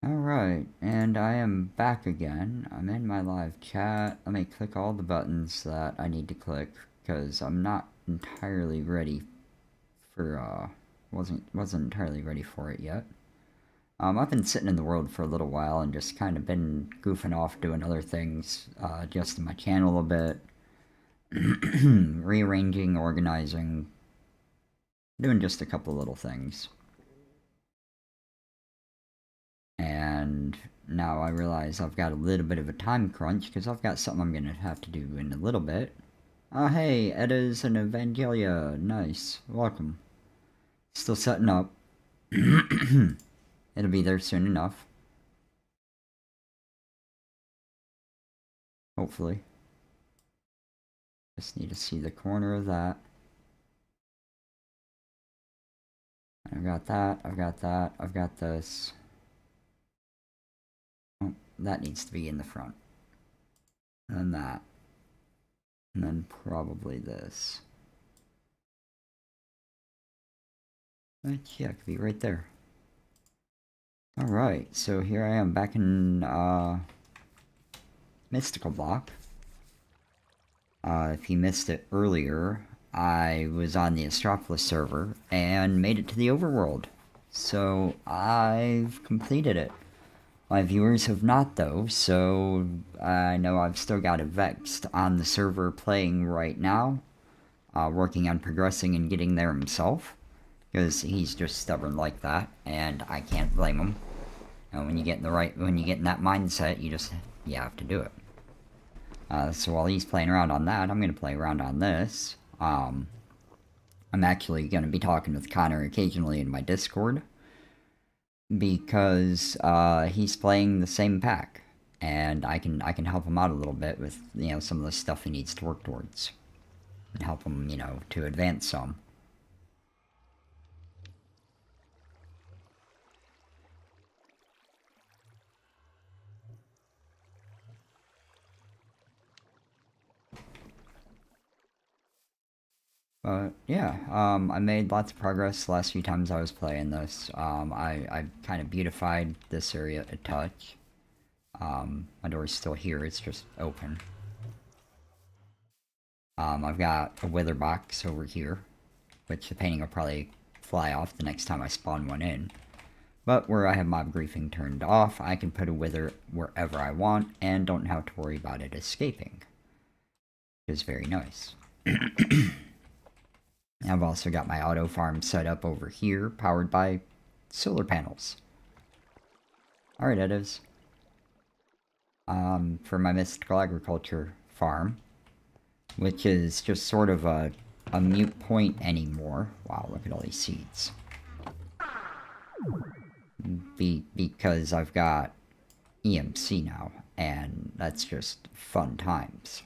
Alright, and I am back again. I'm in my live chat. Let me click all the buttons that I need to click, because I'm not entirely ready for, wasn't entirely ready for it yet. I've been sitting in the world for a little while and just kind of been goofing off doing other things, adjusting my channel a bit, rearranging, organizing, doing just a couple little things. And now I realize I've got a little bit of a time crunch because I've got something I'm going to have to do in a little bit. Hey, Eddas and Evangelia. Nice. Welcome. Still setting up. It'll be there soon enough. Hopefully. Just need to see the corner of that. I've got that, I've got that, I've got this. Oh, that needs to be in the front. And then that. And then probably this. But yeah, it could be right there. Alright, so here I am back in Mystical Block. If you missed it earlier, I was on the Astropolis server and made it to the overworld. So I've completed it. My viewers have not though, so I know I've still got a Vexed on the server playing right now, working on progressing and getting there himself, because he's just stubborn like that, and I can't blame him. And when you get in that mindset, you have to do it. So while he's playing around on that, I'm going to play around on this. I'm actually going to be talking with Connor occasionally in my Discord, because he's playing the same pack, and I can help him out a little bit with some of the stuff he needs to work towards, and help him to advance some. But yeah, I made lots of progress the last few times I was playing this. I kind of beautified this area a touch. My door's still here, it's just open. I've got a wither box over here, which the painting will probably fly off the next time I spawn one in. But where I have mob griefing turned off, I can put a wither wherever I want and don't have to worry about it escaping. Which is very nice. I've also got my auto farm set up over here, powered by solar panels. Alright, Eddas. For my mystical agriculture farm, which is just sort of a mute point anymore. Wow, look at all these seeds. Because I've got EMC now, and that's just fun times.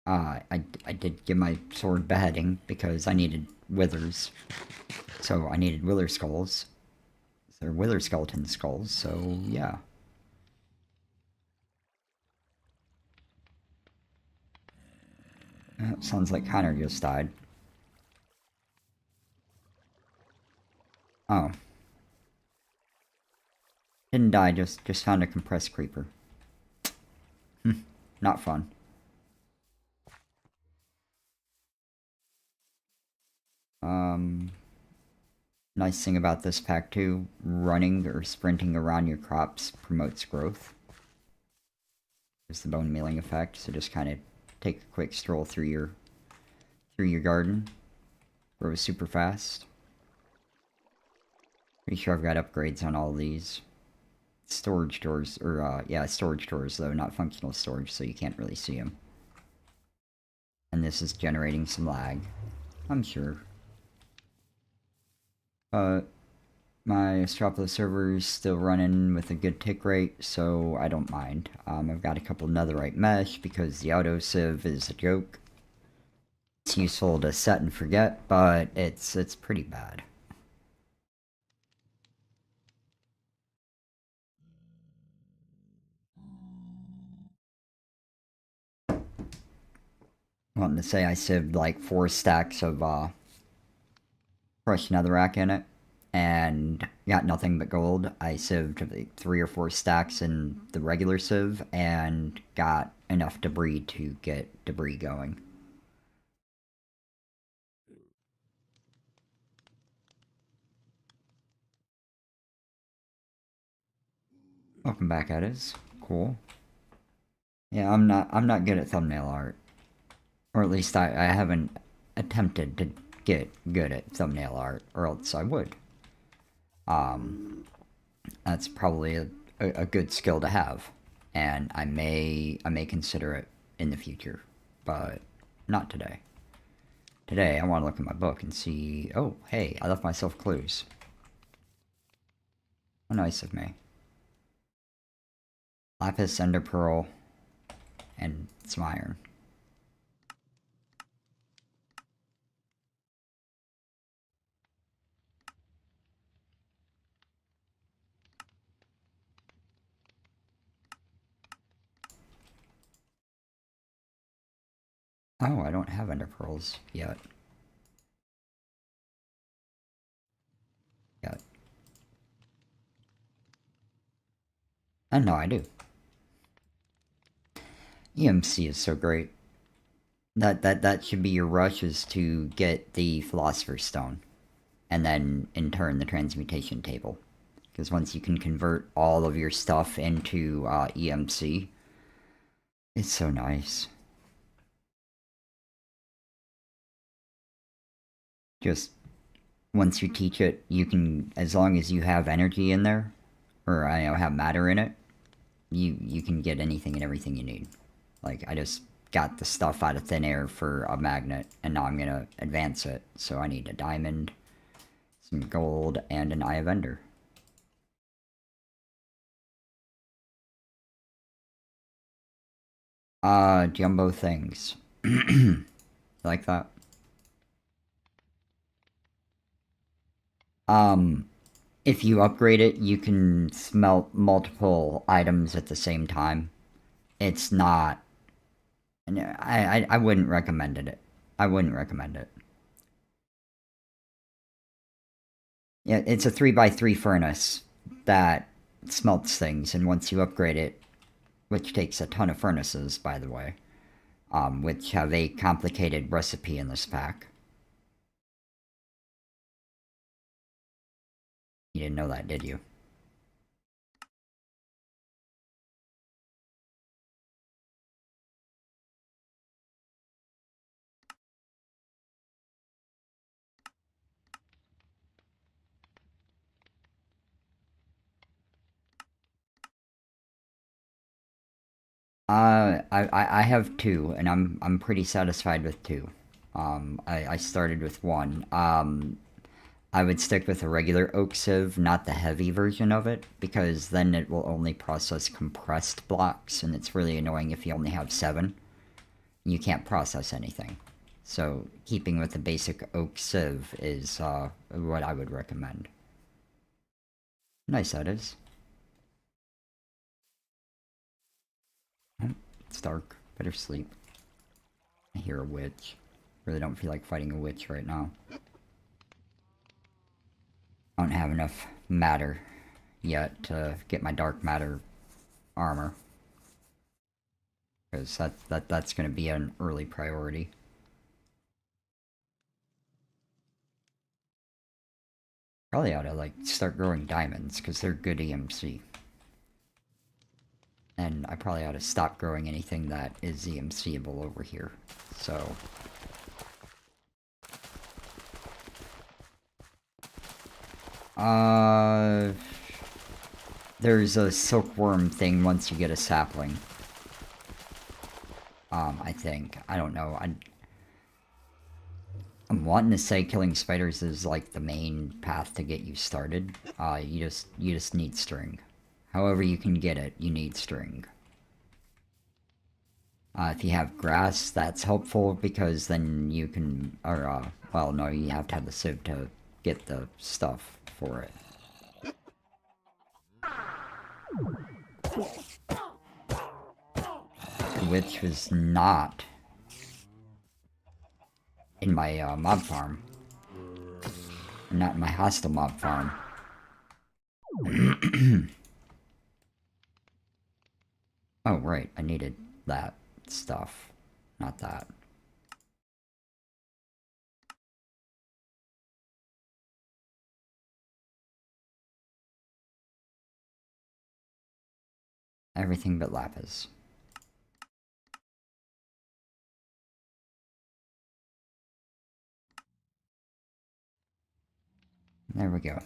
I did give my sword beheading because I needed withers. So I needed wither skulls. They're wither skeleton skulls, so yeah. Sounds like Connor just died. Oh. Didn't die, just found a compressed creeper. Not fun. Nice thing about this pack too, running or sprinting around your crops promotes growth. There's the bone mealing effect, so just kind of take a quick stroll through your garden. Grows super fast. Pretty sure I've got upgrades on all these. Storage doors, or yeah, storage doors though, not functional storage, so you can't really see them. And this is generating some lag, I'm sure. But my Astropolis server is still running with a good tick rate, so I don't mind. I've got a couple netherite mesh because the auto sieve is a joke. It's useful to set and forget, but it's pretty bad. Wanting to say I sieved like 4 stacks of crushed netherrack in it. and got nothing but gold. I sieved like 3 or 4 stacks in the regular sieve and got enough debris to get debris going. Welcome back, Edis. Cool. Yeah, I'm not good at thumbnail art. Or at least I haven't attempted to get good at thumbnail art, or else I would. That's probably a good skill to have, and I may consider it in the future, but not today. Today I want to look at my book and see. Oh, hey, I left myself clues. How nice of me. Lapis, ender pearl, and some iron. Oh, I don't have ender pearls yet. And no, I do. EMC is so great. That should be your rush, is to get the Philosopher's Stone. And then, in turn, the Transmutation Table. Because once you can convert all of your stuff into EMC, it's so nice. Just, once you teach it, you can, as long as you have energy in there, or I know, have matter in it, you can get anything and everything you need. Like, I just got the stuff out of thin air for a magnet, and now I'm gonna advance it. So I need a diamond, some gold, and an Eye of Ender. Jumbo things. Like that? If you upgrade it, you can smelt multiple items at the same time. It's not... I wouldn't recommend it. I wouldn't recommend it. Yeah, it's a 3x3 furnace that smelts things, and once you upgrade it, which takes a ton of furnaces, by the way, which have a complicated recipe in this pack. You didn't know that, did you? I have 2, and I'm pretty satisfied with 2. I started with 1. I would stick with a regular oak sieve, not the heavy version of it, because then it will only process compressed blocks, and it's really annoying if you only have 7. You can't process anything. So keeping with the basic oak sieve is what I would recommend. Nice, that is. It's dark. Better sleep. I hear a witch. Really don't feel like fighting a witch right now. I don't have enough matter yet to get my dark matter armor. Because that's going to be an early priority. Probably ought to, like, start growing diamonds, because they're good EMC. And I probably ought to stop growing anything that is EMCable over here. So... there's a silkworm thing once you get a sapling. I think. I don't know. I'm wanting to say killing spiders is like the main path to get you started. You just need string. However you can get it, you need string. If you have grass, that's helpful because then you can, or, well, no, you have to have the sieve to get the stuff for it. Which was not in my mob farm. Not in my hostile mob farm. Oh, right, I needed that stuff. Not that. Everything but lapis. There we go.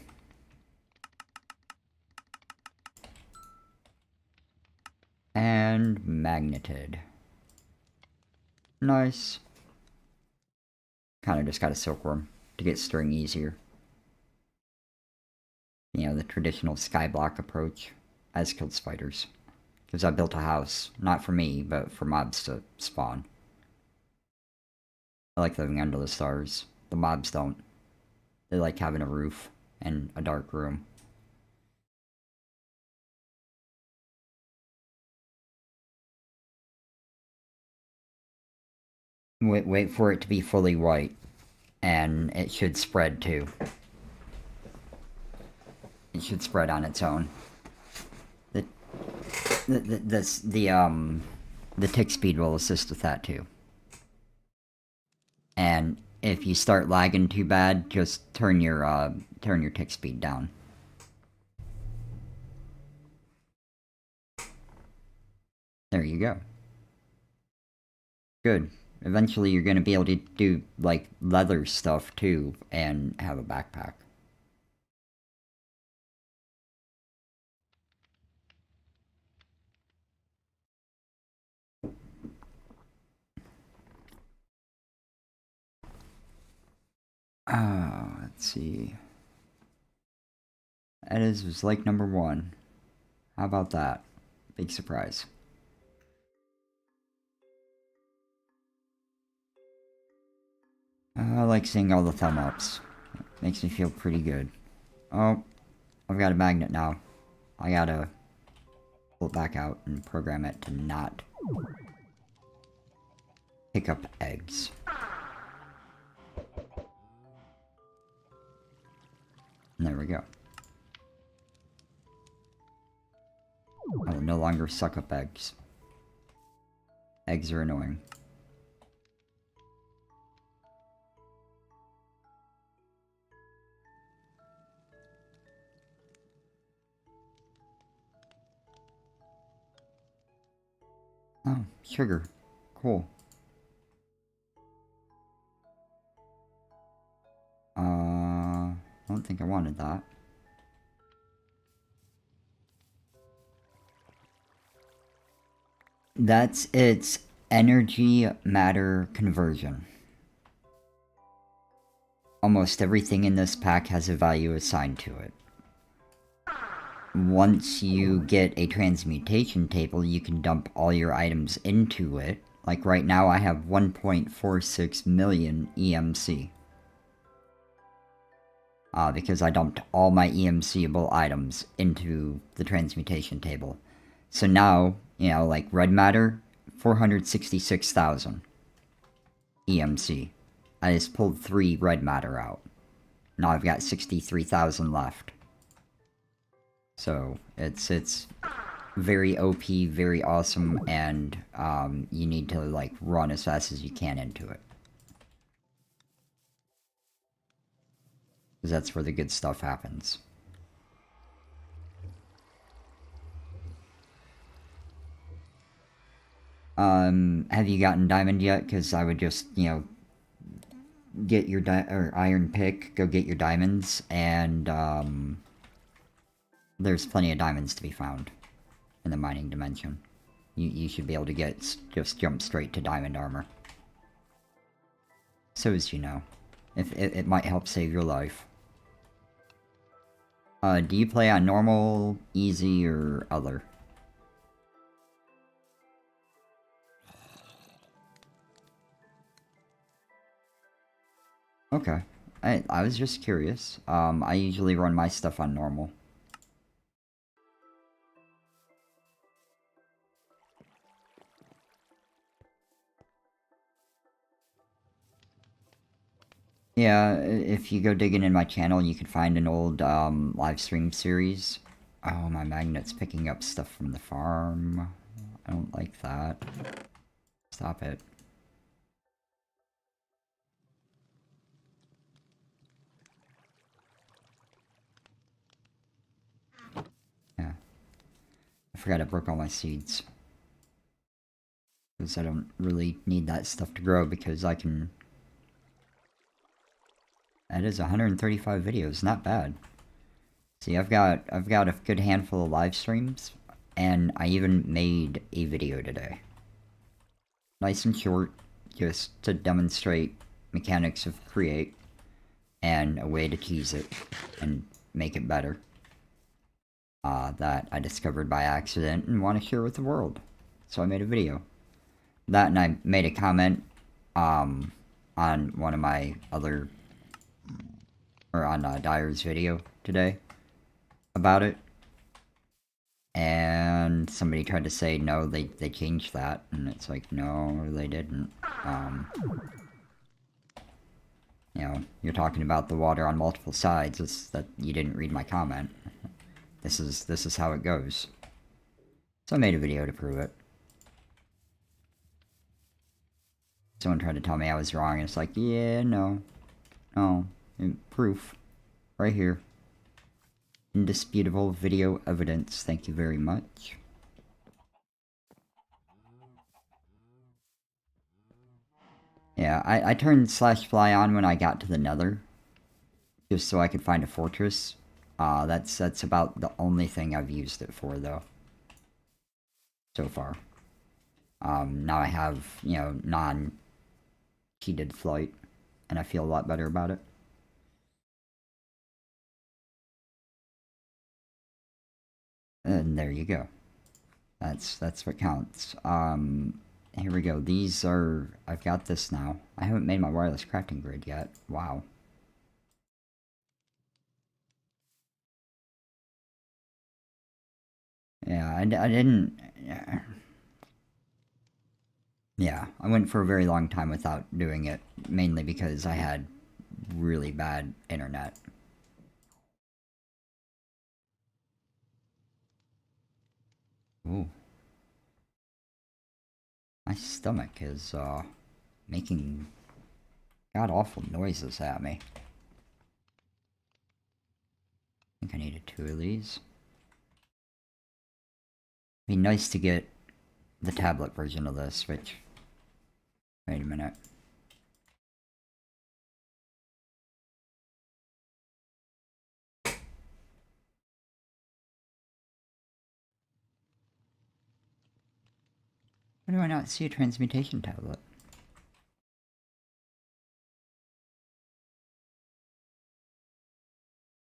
And magneted. Nice. Kinda just got a silkworm to get string easier. You know, the traditional skyblock approach. As killed spiders. Because I built a house. Not for me, but for mobs to spawn. I like living under the stars. The mobs don't. They like having a roof and a dark room. Wait for it to be fully white. And it should spread too. It should spread on its own. The tick speed will assist with that too. And if you start lagging too bad, just turn your tick speed down. There you go. Good. Eventually you're gonna be able to do, like, leather stuff too, and have a backpack. Let's see. Edis was like number 1. How about that? Big surprise. I like seeing all the thumb ups. Makes me feel pretty good. Oh, I've got a magnet now. I gotta pull it back out and program it to not pick up eggs. And there we go. I will no longer suck up eggs. Eggs are annoying. Oh, sugar. Cool. I don't think I wanted that. That's its energy matter conversion. Almost everything in this pack has a value assigned to it. Once you get a transmutation table, you can dump all your items into it. Like right now I have 1.46 million EMC. Because I dumped all my EMCable items into the transmutation table. So now, you know, like red matter, 466,000 EMC. I just pulled 3 red matter out. Now I've got 63,000 left. So, it's very OP, very awesome, and you need to, like, run as fast as you can into it. Because that's where the good stuff happens. Have you gotten diamond yet? Because I would just, you know, get your iron pick, go get your diamonds, and there's plenty of diamonds to be found in the mining dimension. You should be able to just jump straight to diamond armor. So as you know, if it might help save your life. Do you play on normal, easy, or other? Okay. I was just curious. I usually run my stuff on normal. Yeah, if you go digging in my channel, you can find an old live stream series. Oh, my magnet's picking up stuff from the farm. I don't like that. Stop it. Yeah. I forgot I broke all my seeds. Because I don't really need that stuff to grow because I can... That is 135 videos, not bad. See, I've got a good handful of live streams, and I even made a video today. Nice and short, just to demonstrate mechanics of Create, and a way to tease it, and make it better. That I discovered by accident and want to share with the world. So I made a video. That, and I made a comment, on one of my other... or on Dyer's video today about it, and somebody tried to say no, they changed that, and it's like, no, they didn't. You know, you're talking about the water on multiple sides. It's that you didn't read my comment. This is how it goes. So I made a video to prove it. Someone tried to tell me I was wrong, and it's like, yeah, no, proof right here. Indisputable video evidence. Thank you very much. Yeah, I turned /fly on when I got to the Nether, just so I could find a fortress. That's about the only thing I've used it for, though, so far. Now I have, you know, non-cheated flight, and I feel a lot better about it. And there you go. That's what counts. Here we go. These are... I've got this now. I haven't made my wireless crafting grid yet. Wow. Yeah, I didn't... Yeah, I went for a very long time without doing it, mainly because I had really bad internet. Ooh. My stomach is, making god-awful noises at me. I think I needed 2 of these. Be nice to get the tablet version of this, which... Wait a minute. Why do I not see a transmutation tablet?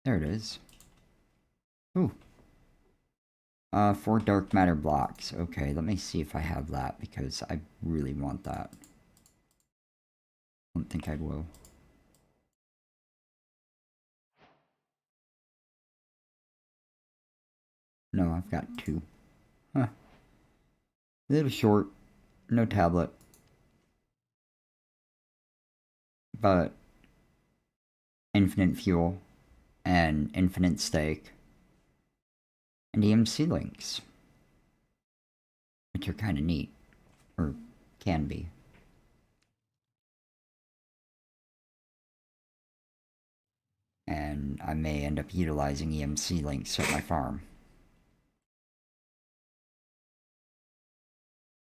There it is. Ooh. 4 dark matter blocks. Okay, let me see if I have that, because I really want that. I don't think I will. No, I've got 2. Huh. A little short. No tablet. But infinite fuel and infinite steak and EMC links, which are kind of neat, or can be. And I may end up utilizing EMC links at my farm.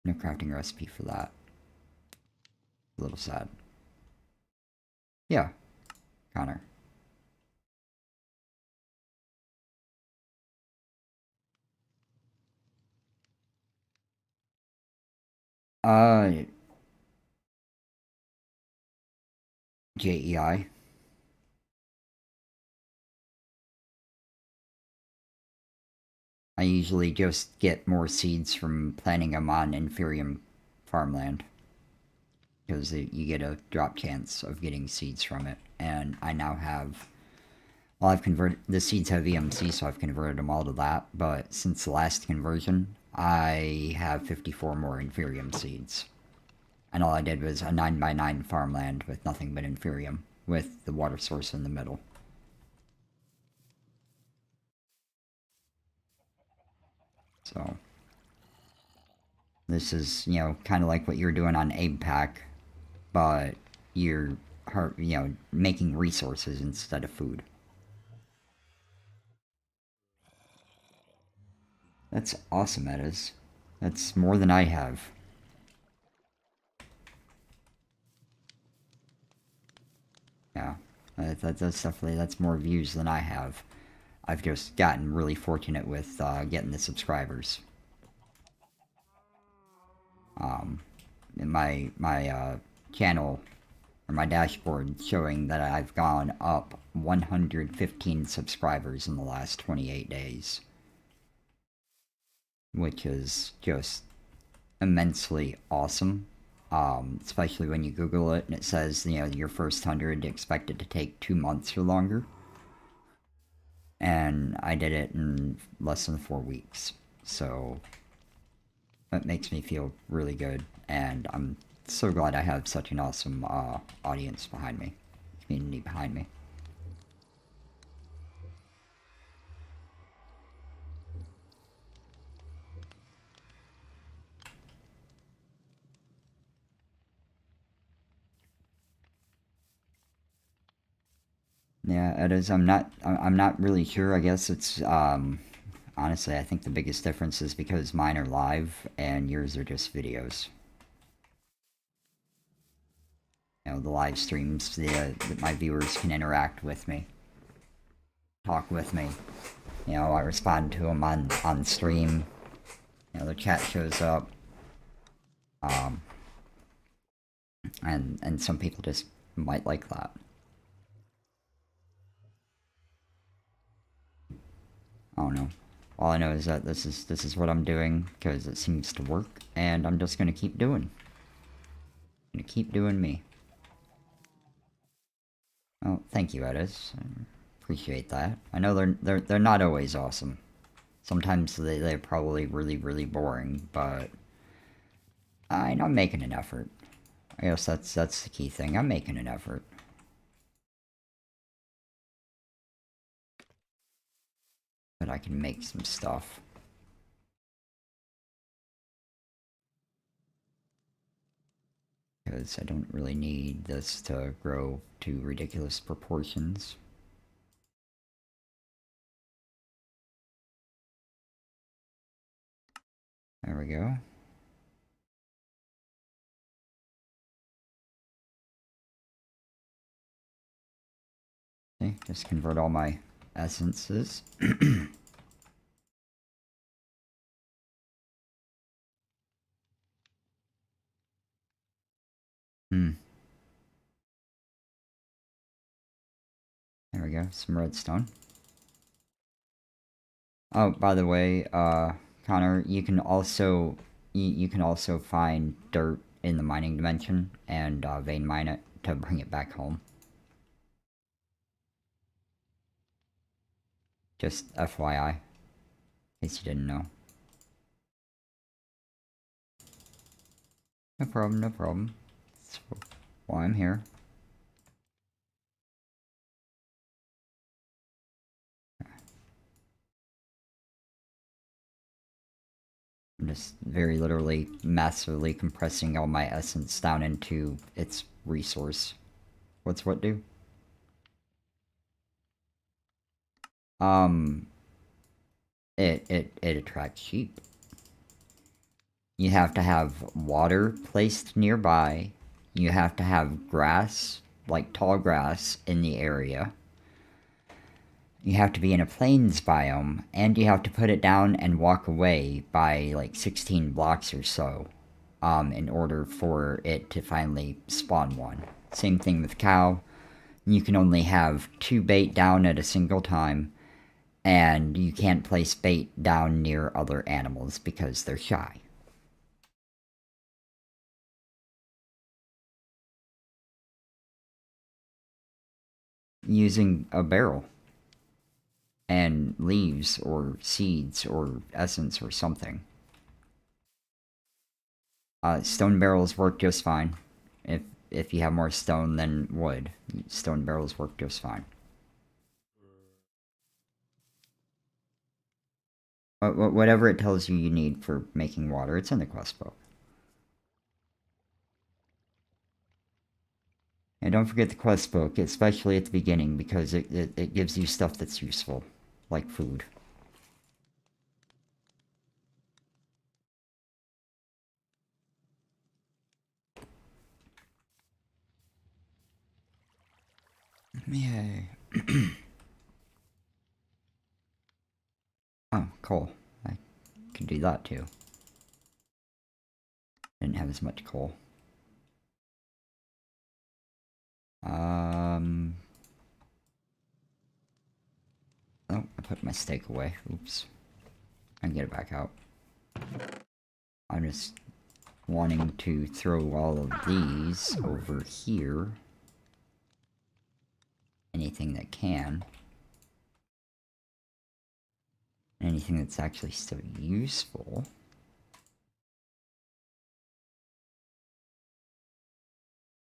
No crafting recipe for that. A little sad. Yeah, Connor. JEI. I usually just get more seeds from planting them on inferium farmland, because you get a drop chance of getting seeds from it. And I now have... Well, I've converted... The seeds have EMC, so I've converted them all to that. But since the last conversion, I have 54 more inferium seeds. And all I did was a 9x9 farmland with nothing but inferium. with the water source in the middle. So this is, you know, kind of like what you're doing on ApePack, but you're, you know, making resources instead of food. That's awesome, that is. That's more than I have. Yeah, that's definitely, that's more views than I have. I've just gotten really fortunate with getting the subscribers. In my channel, or my dashboard, showing that I've gone up 115 subscribers in the last 28 days. Which is just immensely awesome. Especially when you Google it and it says, you know, your first 100 expected to take 2 months or longer. And I did it in less than 4 weeks. So that makes me feel really good. And I'm so glad I have such an awesome audience behind me, community behind me. Yeah, it is. I'm not really sure. I guess it's honestly, I think the biggest difference is because mine are live and yours are just videos. You know, the live streams, that my viewers can interact with me, talk with me. You know, I respond to them on stream. You know, the chat shows up. Um, and some people just might like that. I don't know. All I know is that this is what I'm doing because it seems to work, and I'm just gonna keep doing. I'm gonna keep doing me. Oh, thank you, Edis. I appreciate that. I know they're not always awesome. Sometimes they're probably really boring, but I'm making an effort. I guess that's the key thing. I'm making an effort. But I can make some stuff. Because I don't really need this to grow to ridiculous proportions. There we go. Okay, just convert all my essences. There we go, some redstone. Oh, by the way, Connor, you can also find dirt in the mining dimension and vein mine it to bring it back home. Just FYI, in case you didn't know. No problem, no problem. That's why I'm here. I'm just very literally massively compressing all my essence down into its resource. What's what do? It attracts sheep. You have to have water placed nearby. You have to have grass, like tall grass, in the area. You have to be in a plains biome, and you have to put it down and walk away by like 16 blocks or so, in order for it to finally spawn one. Same thing with cow. You can only have 2 bait down at a single time, and you can't place bait down near other animals because they're shy. Using a barrel and leaves or seeds or essence or something. Stone barrels work just fine. if you have more stone than wood. Stone barrels work just fine. Whatever it tells you need for making water, it's in the quest book. And don't forget the quest book, especially at the beginning, because it gives you stuff that's useful, like food. Yay. Oh, coal. I could do that too. Didn't have as much coal. Oh, I put my steak away. Oops. I can get it back out. I'm just wanting to throw all of these over here. Anything that can. Anything that's actually still useful.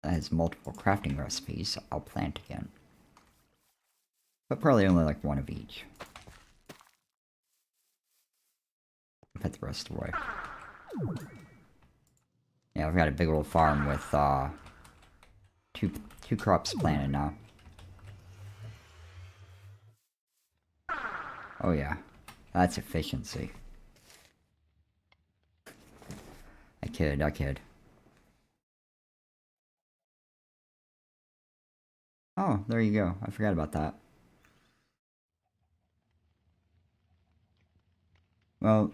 That has multiple crafting recipes, I'll plant again. But probably only like one of each. Put the rest away. Yeah, I've got a big old farm with two crops planted now. Oh yeah, that's efficiency. I kid. Oh, there you go. I forgot about that. Well,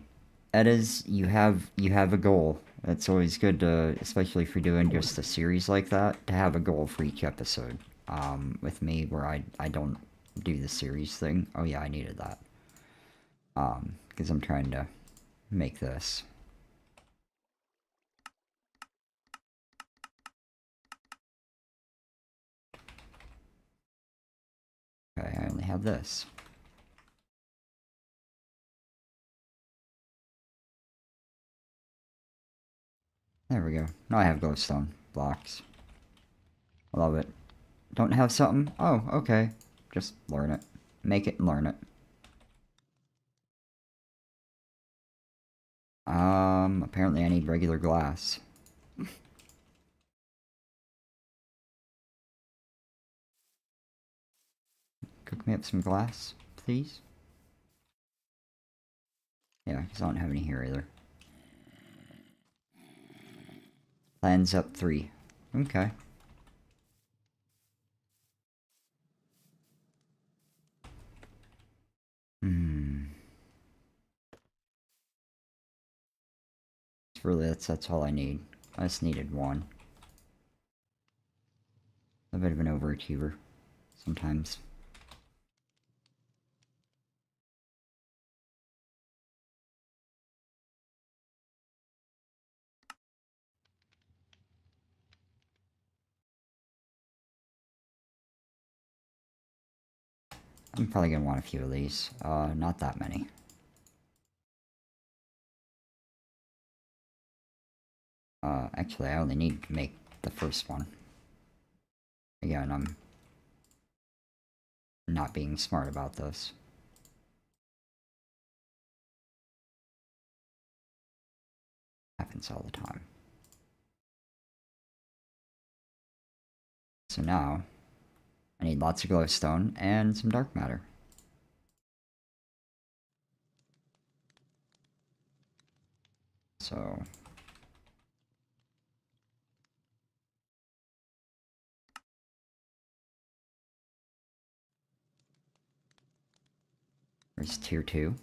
that is, you have a goal. It's always good to, especially if you're doing just a series like that, to have a goal for each episode. With me, where I don't do the series thing. Oh yeah, I needed that. Because I'm trying to make this. Okay, I only have this. There we go. Now I have glowstone blocks. I love it. Don't have something? Oh, okay. Just learn it. Make it and learn it. Apparently I need regular glass. Cook me up some glass, please? Yeah, because I don't have any here either. Plans up 3. Okay. Really, that's all I need. I just needed one. A bit of an overachiever. Sometimes. I'm probably gonna want a few of these. Not that many. Actually, I only need to make the first one. Again, I'm not being smart about this. Happens all the time. So now, I need lots of glowstone and some dark matter. So... there's tier 2.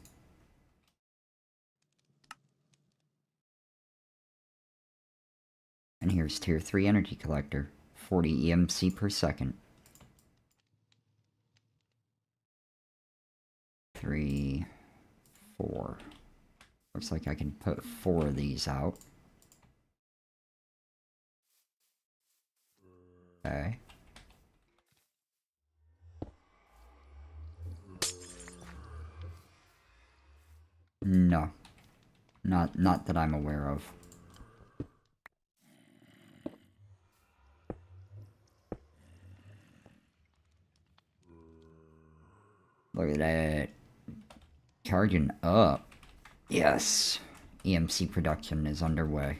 And here's tier 3 energy collector. 40 EMC per second. 3, 4. Looks like I can put 4 of these out. Okay. No. Not that I'm aware of. Look at that. Charging up. Yes. EMC production is underway.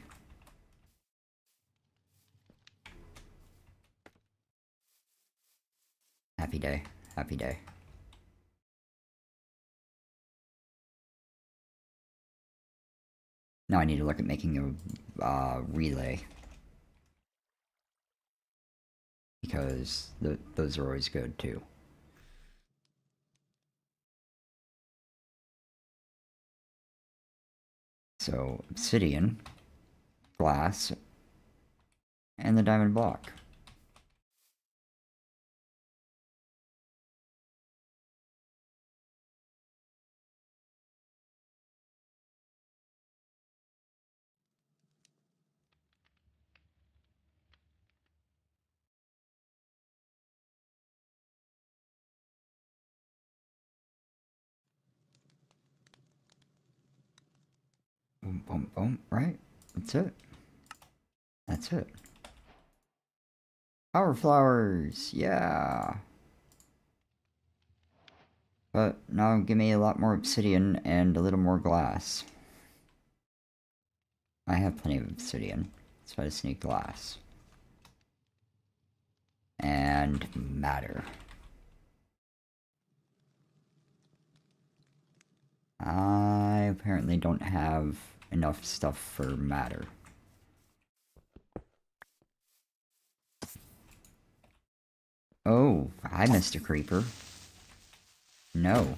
Happy day. Happy day. Now I need to look at making a relay. Because those are always good too. So, obsidian, glass, and the diamond block. Boom, boom, boom. Right? That's it. That's it. Power flowers! Yeah! But now give me a lot more obsidian and a little more glass. I have plenty of obsidian, so I just need glass. And matter. I apparently don't have enough stuff for matter. Oh, hi, Mr. Creeper. No.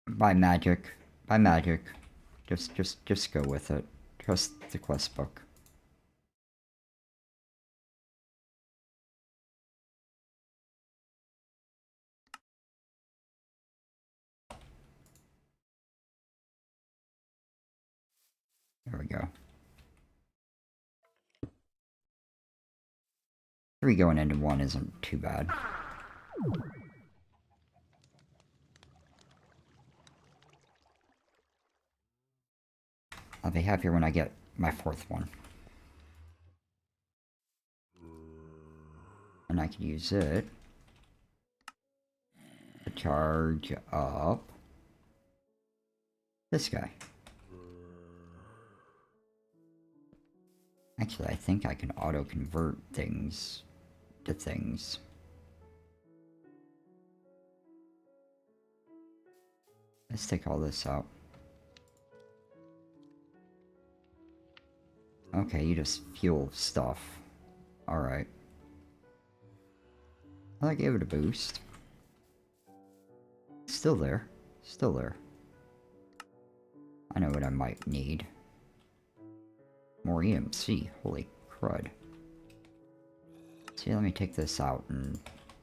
By magic. By magic. Just go with it. Trust the quest book. There we go. 3 going into 1 isn't too bad. I'll be happier when I get my 4th one. And I can use it to charge up this guy. Actually, I think I can auto-convert things to things. Let's take all this out. Okay, you just fuel stuff. Alright. Well, I gave it a boost. Still there. Still there. I know what I might need. More EMC. Holy crud. See, let me take this out and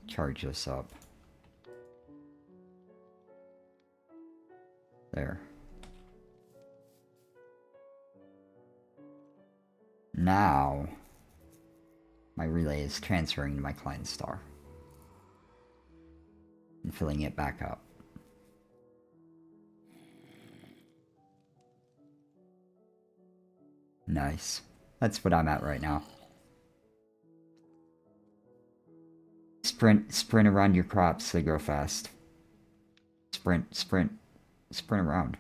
charge this up. There. Now, my relay is transferring to my client star. And filling it back up. Nice. That's what I'm at right now. Sprint around your crops, they grow fast. Sprint around.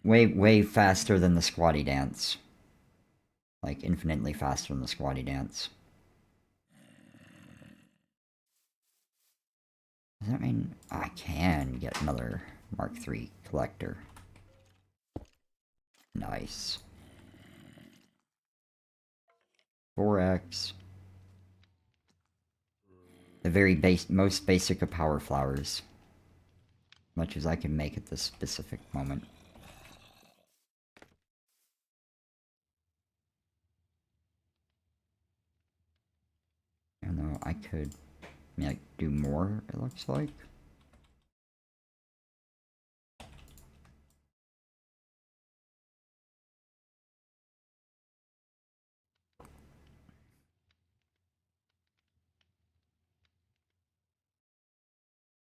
Way faster than the squatty dance. Like, infinitely faster than the squatty dance. Does that mean I can get another Mark III collector? Nice. 4x. The very most basic of power flowers. Much as I can make at this specific moment. Even though I could, like, do more, it looks like.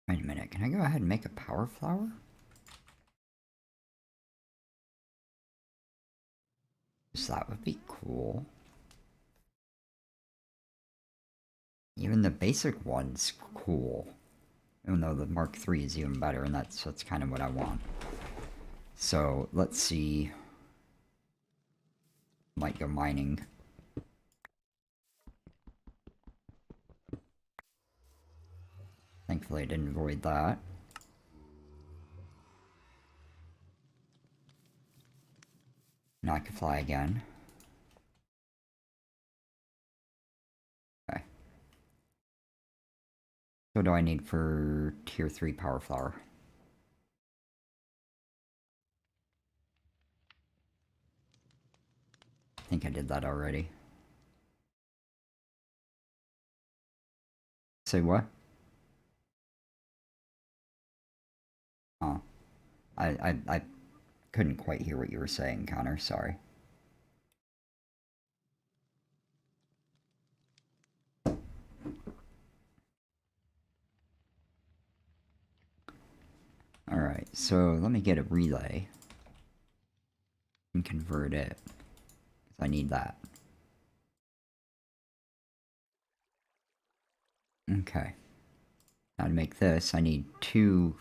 Wait a minute, can I go ahead and make a power flower? So that would be cool. Even the basic one's cool. Even though the Mark III is even better, and that's kind of what I want. So, let's see. Might go mining. Thankfully I didn't avoid that. Now I can fly again. Okay. What do I need for tier 3 power flower? I think I did that already. Say what? Oh. I couldn't quite hear what you were saying, Connor. Sorry. Alright, so let me get a relay and convert it. I need that. Okay. Now to make this, I need 2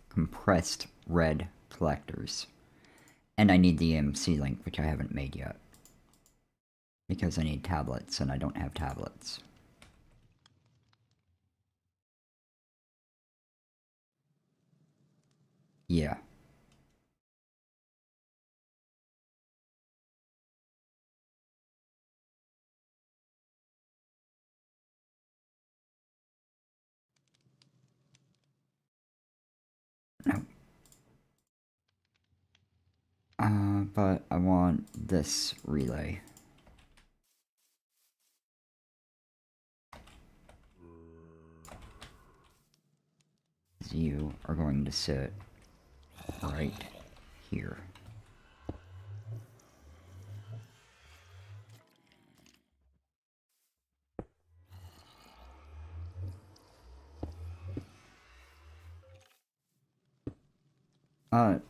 compressed red collectors. And I need the EMC link, which I haven't made yet. Because I need tablets, and I don't have tablets. Yeah. No. But I want this relay. You are going to sit right here.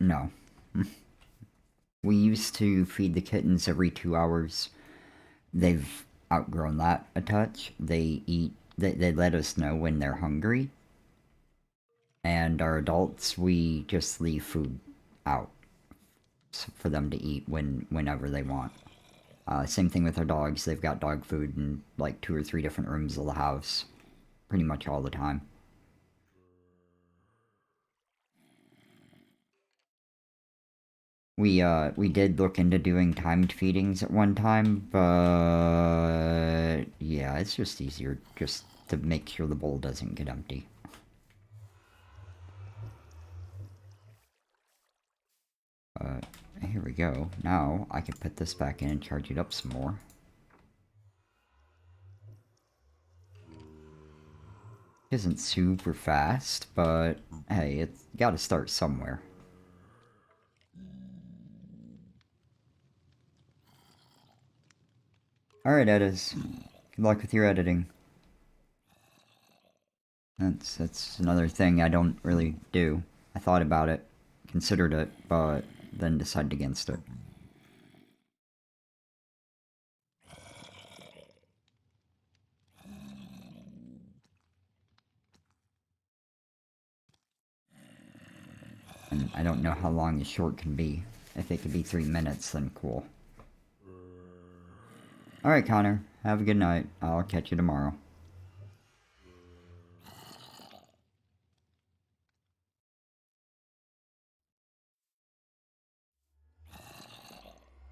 No. We used to feed the kittens every 2 hours. They've outgrown that a touch. They eat, they let us know when they're hungry. And our adults, we just leave food out for them to eat whenever they want. Same thing with our dogs. They've got dog food in like 2 or 3 different rooms of the house, pretty much all the time. We did look into doing timed feedings at one time, but yeah, it's just easier just to make sure the bowl doesn't get empty. Here we go. Now I can put this back in and charge it up some more. Isn't super fast, but hey, it's gotta start somewhere. Alright, Edis. Good luck with your editing. That's another thing I don't really do. I thought about it, considered it, but then decided against it. And I don't know how long a short can be. If it could be 3 minutes, then cool. Alright, Connor. Have a good night. I'll catch you tomorrow.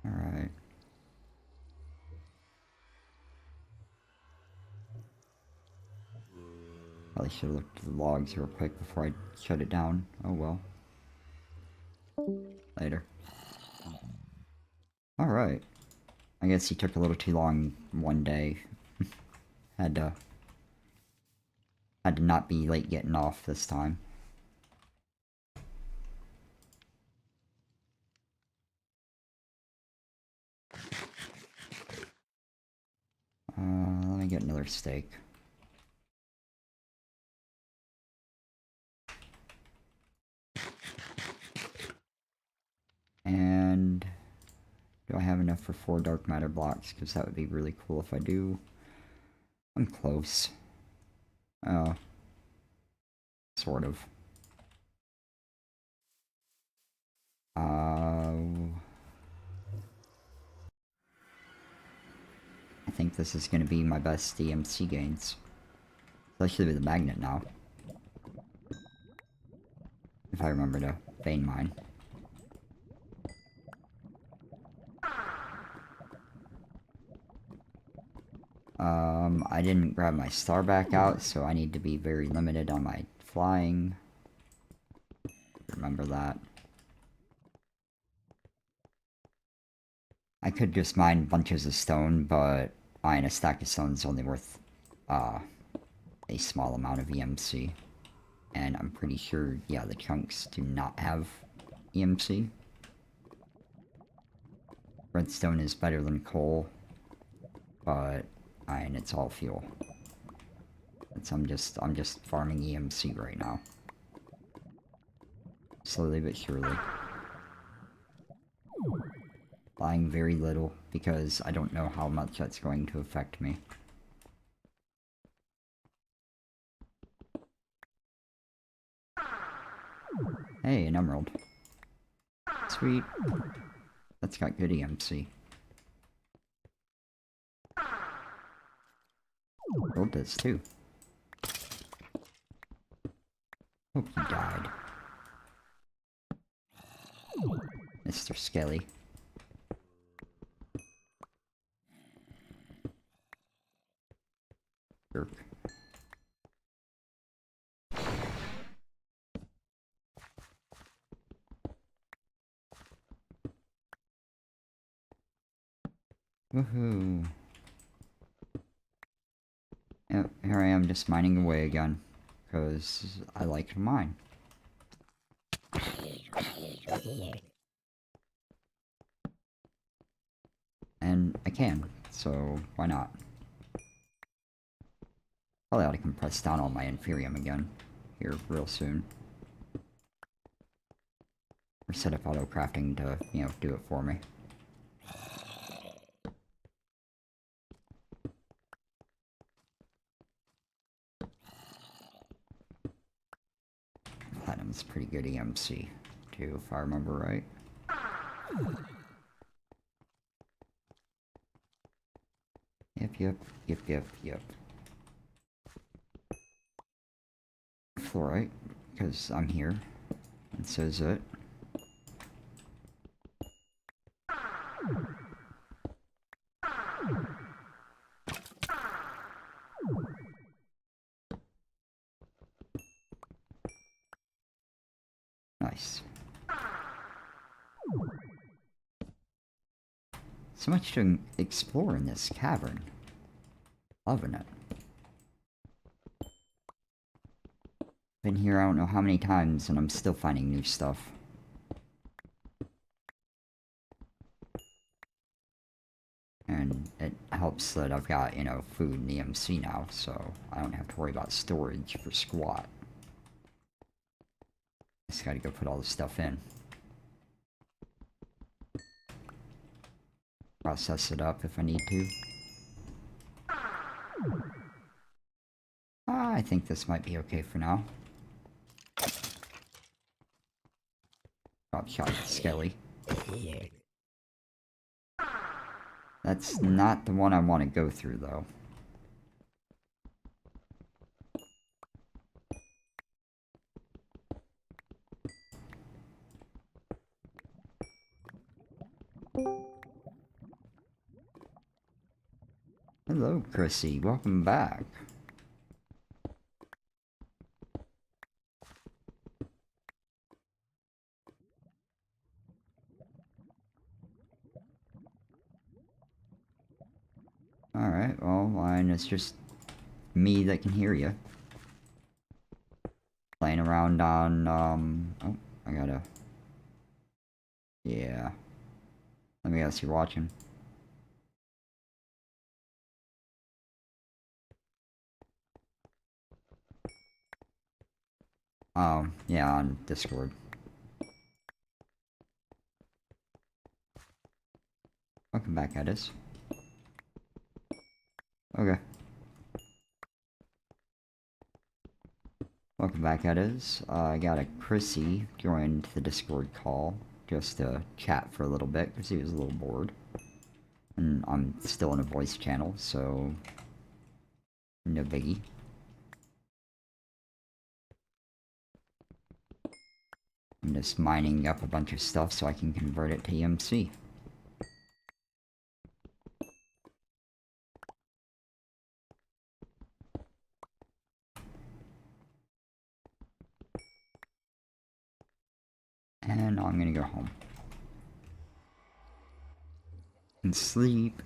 Alright. Probably should have looked at the logs real quick before I shut it down. Oh well. Later. Alright. I guess he took a little too long one day. Had to not be late getting off this time. Let me get another steak. Do I have enough for 4 dark matter blocks? Because that would be really cool if I do. I'm close. Sort of. I think this is going to be my best EMC gains. Especially with the magnet now. If I remember to vein mine. I didn't grab my star back out, so I need to be very limited on my flying. Remember that. I could just mine bunches of stone, but buying a stack of stone is only worth a small amount of EMC. And I'm pretty sure, yeah, the chunks do not have EMC. Redstone is better than coal, but and it's all fuel. I'm just farming EMC right now. Slowly but surely. Buying very little because I don't know how much that's going to affect me. Hey, an emerald. Sweet. That's got good EMC. Gold does too. Hope you died. Mr. Skelly. Jerk. Woohoo. Yep, here I am just mining away again. Because I like to mine. And I can, so why not? Probably ought to compress down all my Inferium again. Here, real soon. Or set up auto crafting to, you know, do it for me. Platinum's pretty good EMC, too, if I remember right. Yep. Fluorite, because I'm here. And so is it. Nice. So much to explore in this cavern. Loving it. Been here I don't know how many times and I'm still finding new stuff. And it helps that I've got, you know, food and EMC now, so I don't have to worry about storage for squat. Just gotta go put all this stuff in. Process it up if I need to. I think this might be okay for now. Drop shot Skelly. That's not the one I want to go through, though. Hello, Chrissy. Welcome back. Alright, well, mine is just me that can hear you. Playing around on, oh, I gotta... Yeah. Let me guess, you're watching. Yeah, on Discord. Welcome back, Edis. Okay. Welcome back, Edis. I got a Chrissy joined the Discord call just to chat for a little bit because he was a little bored. And I'm still in a voice channel, so no biggie. I'm just mining up a bunch of stuff so I can convert it to EMC. And now I'm gonna go home. And sleep.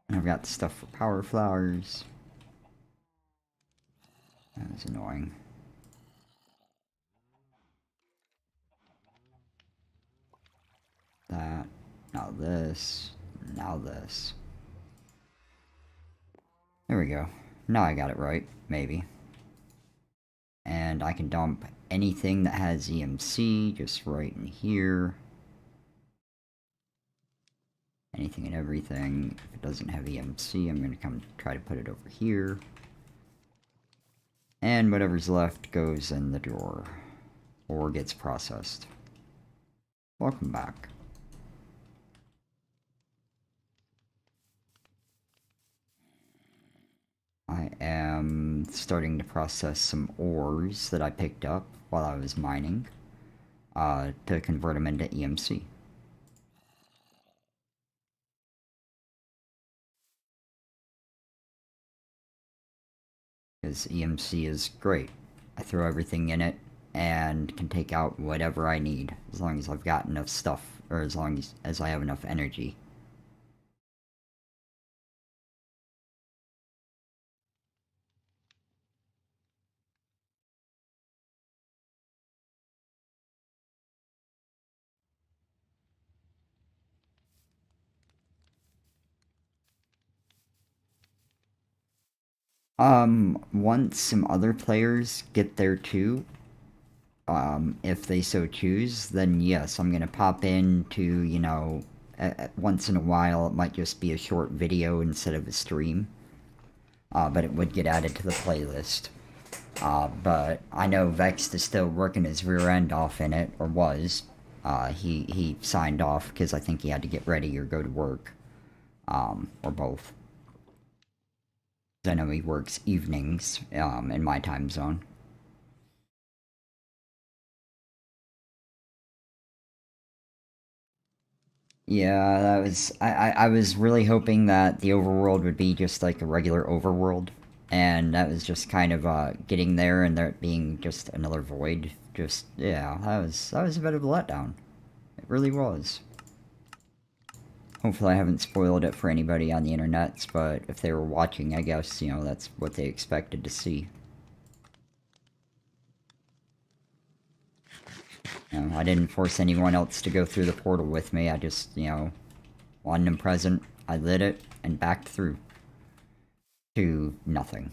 And I've got stuff for power flowers. That was annoying. That. Now this. Now this. There we go. Now I got it right. Maybe. And I can dump anything that has EMC just right in here. Anything and everything. If it doesn't have EMC, I'm going to come try to put it over here. And whatever's left goes in the drawer. Or gets processed. Welcome back. I am starting to process some ores that I picked up while I was mining. To convert them into EMC. Because EMC is great. I throw everything in it and can take out whatever I need as long as I've got enough stuff, or as long as I have enough energy. Once some other players get there too, if they so choose, then yes, I'm gonna pop in to, you know, once in a while. It might just be a short video instead of a stream. But it would get added to the playlist. But I know Vext is still working his rear end off in it, or was. He signed off because I think he had to get ready or go to work. Or both. I know he works evenings, in my time zone. Yeah, that was... I was really hoping that the overworld would be just like a regular overworld. And that was just kind of, getting there and there being just another void. Just, yeah, that was a bit of a letdown. It really was. Hopefully I haven't spoiled it for anybody on the internets, but if they were watching, I guess, you know, that's what they expected to see. You know, I didn't force anyone else to go through the portal with me. I just, you know, wanted them present. I lit it and backed through. To nothing.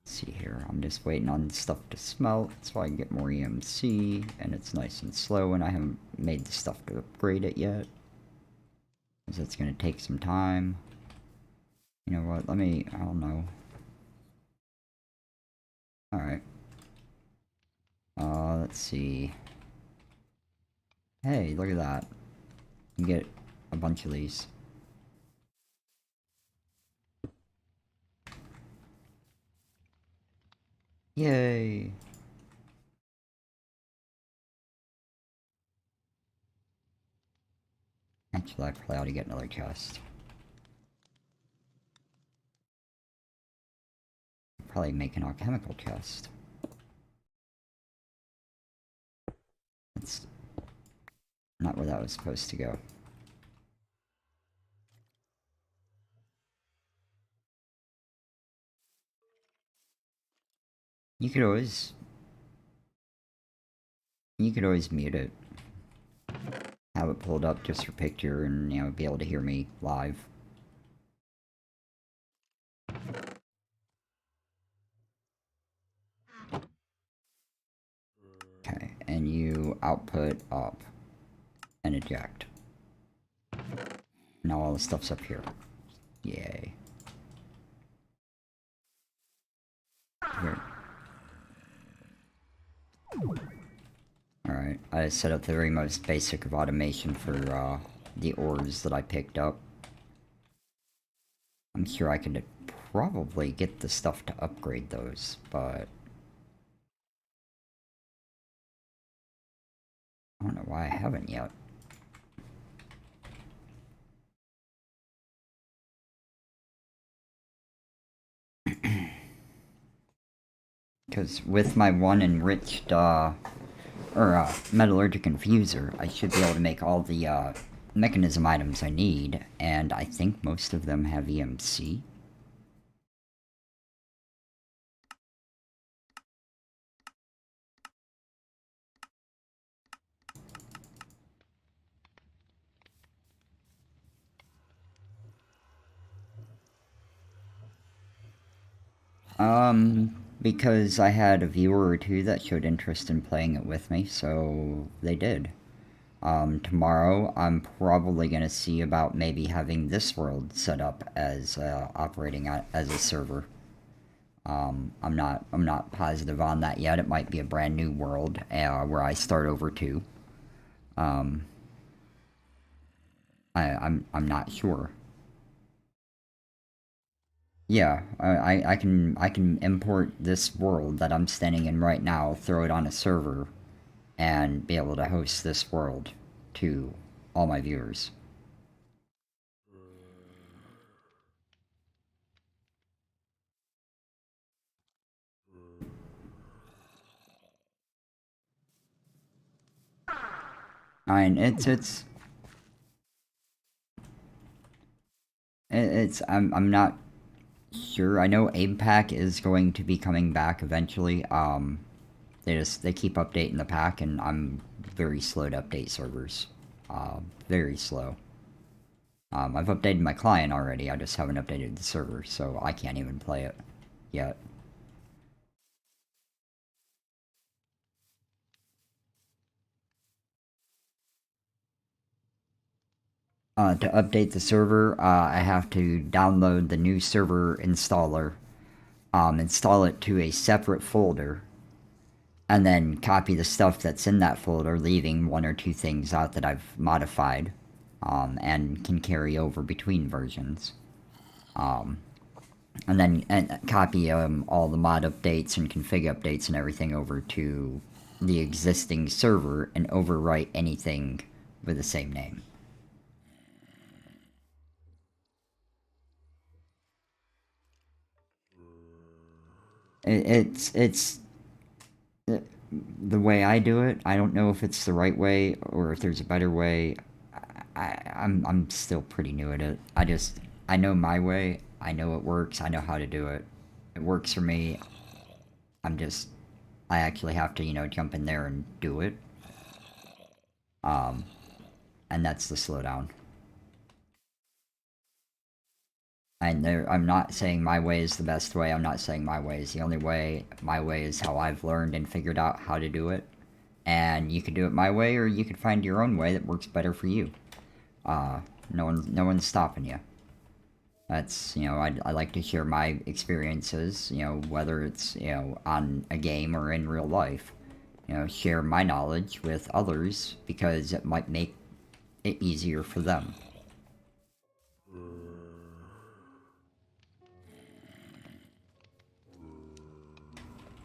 Let's see here. I'm just waiting on stuff to smelt so I can get more EMC, and it's nice and slow, and I haven't made the stuff to upgrade it yet. Because that's going to take some time. You know what? I don't know. Alright. Let's see. Hey, look at that. You can get a bunch of these. Yay! Actually, I probably ought to get another chest. Probably make an alchemical chest. That's not where that was supposed to go. You could always mute it. have it pulled up just for picture and, you know, be able to hear me live. Okay, and you output up and eject. Now all the stuff's up here. Yay. Here. Alright, I set up the very most basic of automation for the ores that I picked up. I'm sure I could probably get the stuff to upgrade those, but I don't know why I haven't yet. Because with my one enriched, metallurgic infuser, I should be able to make all the, mechanism items I need, and I think most of them have EMC. Because I had a viewer or two that showed interest in playing it with me, so they did. Tomorrow I'm probably gonna see about maybe having this world set up as, operating as a server. I'm not positive on that yet. It might be a brand new world, where I start over too. Um, I'm not sure. Yeah, I can import this world that I'm standing in right now, throw it on a server, and be able to host this world to all my viewers. I mean, I'm not sure. I know AIM-Pack is going to be coming back eventually. They keep updating the pack, and I'm very slow to update servers. Very slow. I've updated my client already. I just haven't updated the server, so I can't even play it yet. To update the server, I have to download the new server installer, install it to a separate folder, and then copy the stuff that's in that folder, leaving one or two things out that I've modified, and can carry over between versions. And then copy all the mod updates and config updates and everything over to the existing server and overwrite anything with the same name. It's the way I do it. I don't know if it's the right way or if there's a better way. I'm still pretty new at it. I know my way. I know it works. I know how to do it. It works for me. I'm just I actually have to, jump in there and do it. Um and that's the slowdown. I'm not saying my way is the best way. I'm not saying my way is the only way. My way is how I've learned and figured out how to do it. And you could do it my way, or you could find your own way that works better for you. No one's stopping you. That's, I like to share my experiences, whether it's, on a game or in real life. Share my knowledge with others because it might make it easier for them.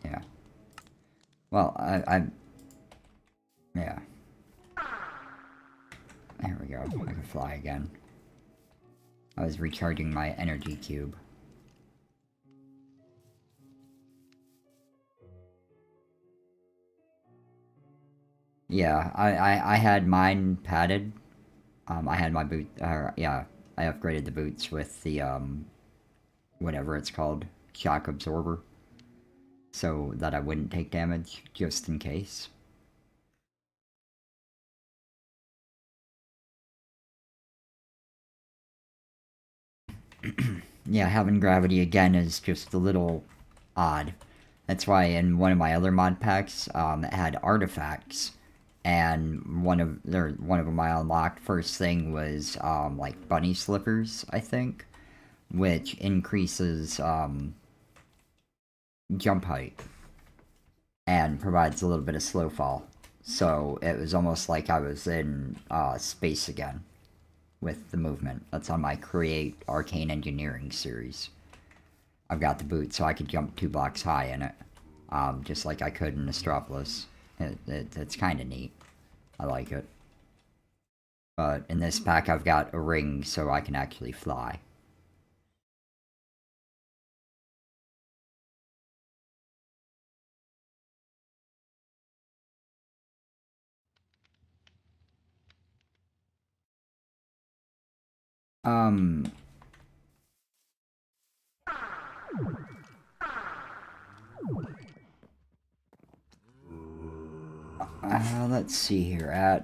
Yeah. Well, yeah. There we go. I can fly again. I was recharging my energy cube. Yeah, I had mine padded. I had my boot, yeah, I upgraded the boots with the, whatever it's called, shock absorber, so that I wouldn't take damage, just in case. Yeah, having gravity again is just a little odd. That's why in one of my other mod packs, it had artifacts, and one of them I unlocked. First thing was like bunny slippers, I think, which increases jump height and provides a little bit of slow fall. So it was almost like I was in space again with the movement. That's on my Create Arcane Engineering series. I've got the boot, so I could jump 2 blocks high in it, just like I could in Astropolis. It's kind of neat. I like it. But in this pack, I've got a ring, so I can actually fly. Um, let's see here.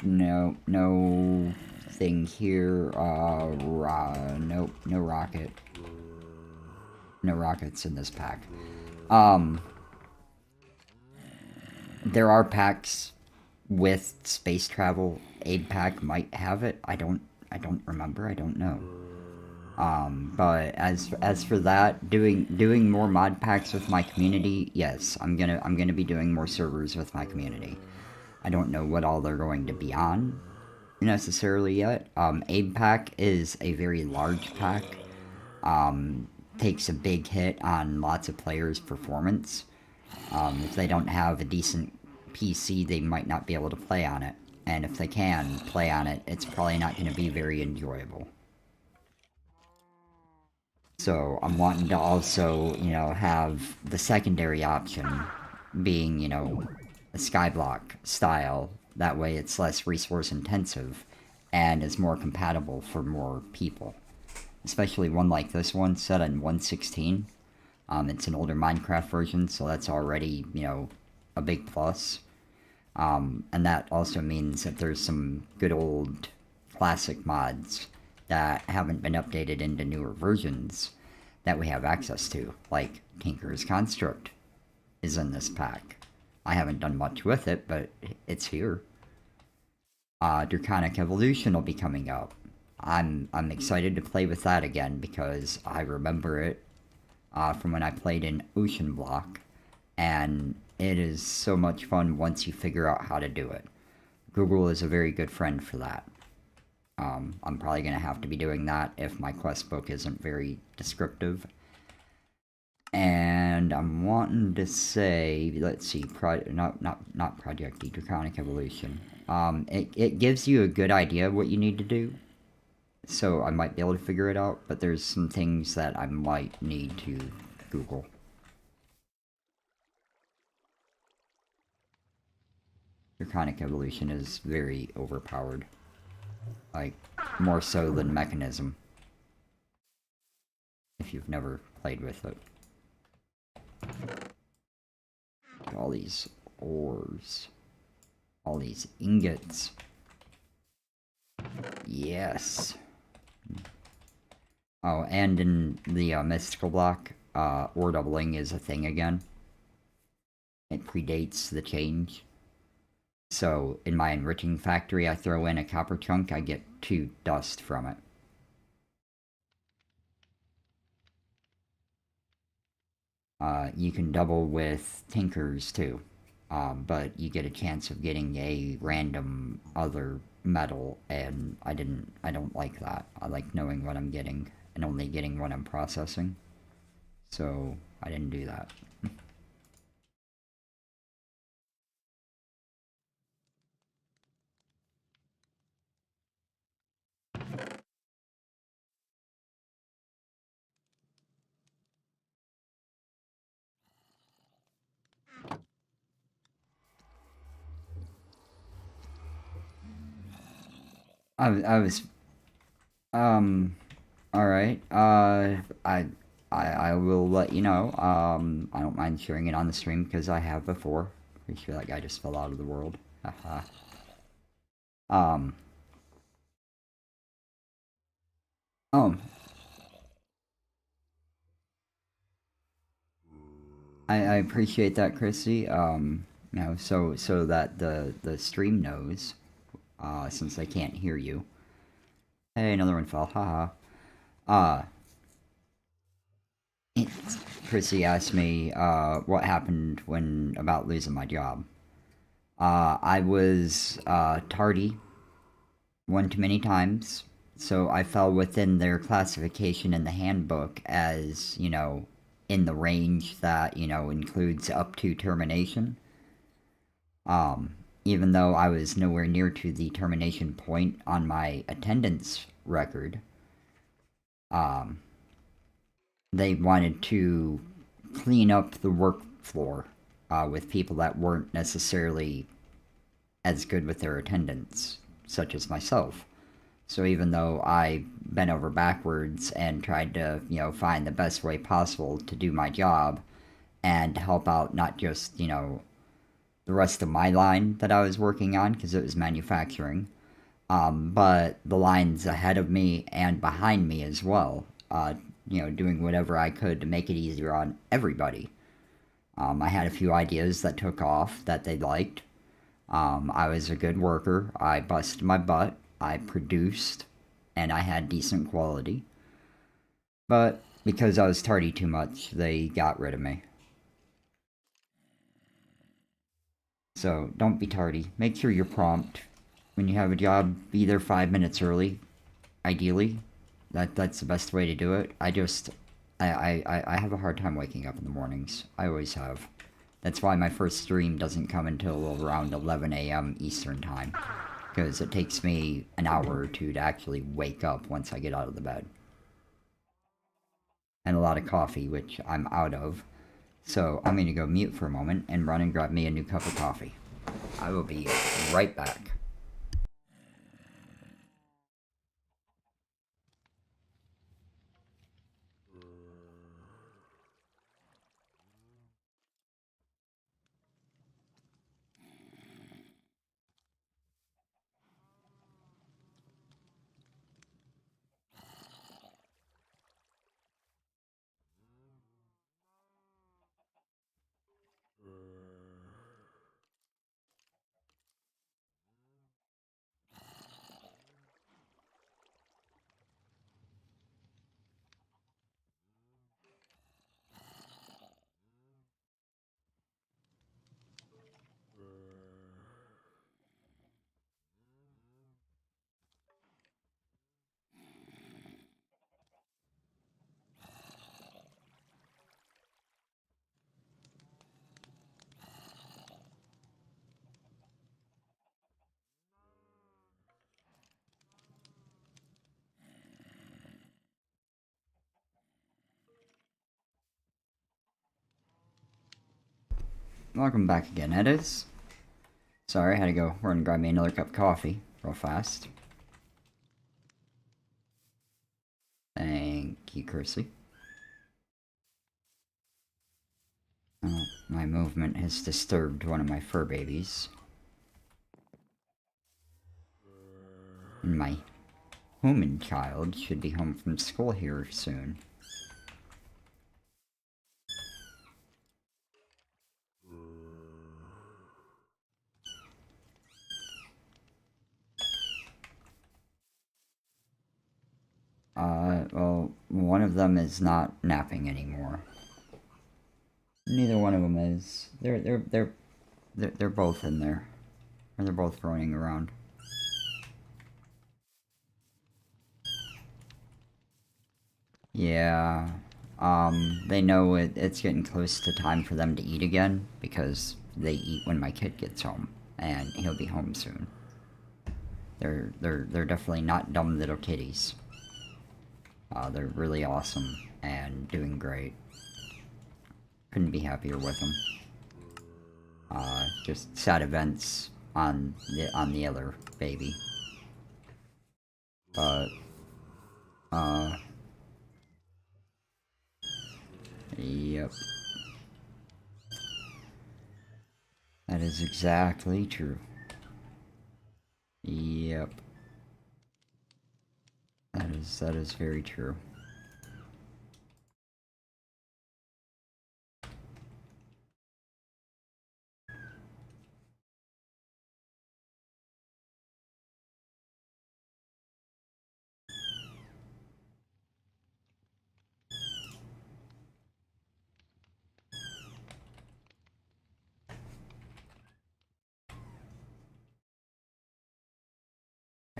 No thing here. Nope, no rocket. No rockets in this pack. Um, there are packs with space travel. Aid pack might have it. I don't remember. I don't know. But as for that, doing more mod packs with my community, yes, I'm gonna be doing more servers with my community. I don't know what all they're going to be on necessarily yet. Aid pack is a very large pack. Takes a big hit on lots of players' performance. If they don't have a decent PC, they might not be able to play on it. And if they can play on it, it's probably not going to be very enjoyable. So I'm wanting to also, have the secondary option being, a skyblock style. That way it's less resource intensive and is more compatible for more people. Especially one like this one set in 116. It's an older Minecraft version, so that's already, a big plus. And that also means that there's some good old classic mods that haven't been updated into newer versions that we have access to, like Tinker's Construct is in this pack. I haven't done much with it, but it's here. Draconic Evolution will be coming up. I'm excited to play with that again because I remember it from when I played in Ocean Block, and it is so much fun once you figure out how to do it. Google is a very good friend for that. I'm probably going to have to be doing that if my quest book isn't very descriptive. And I'm wanting to say, let's see, not Project D, Draconic Evolution. It gives you a good idea of what you need to do, so I might be able to figure it out, but there's some things that I might need to Google. Draconic Evolution is very overpowered. Like, more so than Mechanism. If you've never played with it. All these ores. All these ingots. Yes. Oh, and in the mystical block, ore doubling is a thing again. It predates the change. So, in my enriching factory, I throw in a copper chunk, I get 2 dust from it. You can double with Tinkers, too. But you get a chance of getting a random other metal, and I don't like that. I like knowing what I'm getting, and only getting what I'm processing. So, I didn't do that. I was alright. I will let you know. I don't mind sharing it on the stream because I have before. Pretty sure that guy just fell out of the world. Haha. um, Oh, I appreciate that, Chrissy. So that the stream knows, since they can't hear you. Hey, another one fell. Haha. Uh, Chrissy asked me, what happened when about losing my job. I was tardy one too many times, so I fell within their classification in the handbook as, in the range that, includes up to termination. Um, Even though I was nowhere near to the termination point on my attendance record, um, they wanted to clean up the work floor with people that weren't necessarily as good with their attendance, such as myself. So even though I bent over backwards and tried to, find the best way possible to do my job and help out not just, the rest of my line that I was working on because it was manufacturing, but the lines ahead of me and behind me as well, doing whatever I could to make it easier on everybody. I had a few ideas that took off that they liked. I was a good worker. I busted my butt. I produced, and I had decent quality. But because I was tardy too much, they got rid of me. So don't be tardy. Make sure you're prompt. When you have a job, be there 5 minutes early, ideally. That's the best way to do it. I have a hard time waking up in the mornings. I always have. That's why my first stream doesn't come until around 11 a.m. Eastern time. Because it takes me an hour or two to actually wake up once I get out of the bed. And a lot of coffee, which I'm out of. So I'm going to go mute for a moment and run and grab me a new cup of coffee. I will be right back. Welcome back again, Edis. Sorry, I had to go run and grab me another cup of coffee real fast. Thank you, Kersey. Oh, my movement has disturbed one of my fur babies. And my human child should be home from school here soon. Well, one of them is not napping anymore. Neither one of them is. They're both in there. Or they're both running around. Yeah. They know it's getting close to time for them to eat again because they eat when my kid gets home, and he'll be home soon. They're definitely not dumb little kitties. They're really awesome and doing great. Couldn't be happier with them. Just sad events on the other baby. But yep. That is exactly true. Yep. That is That is very true.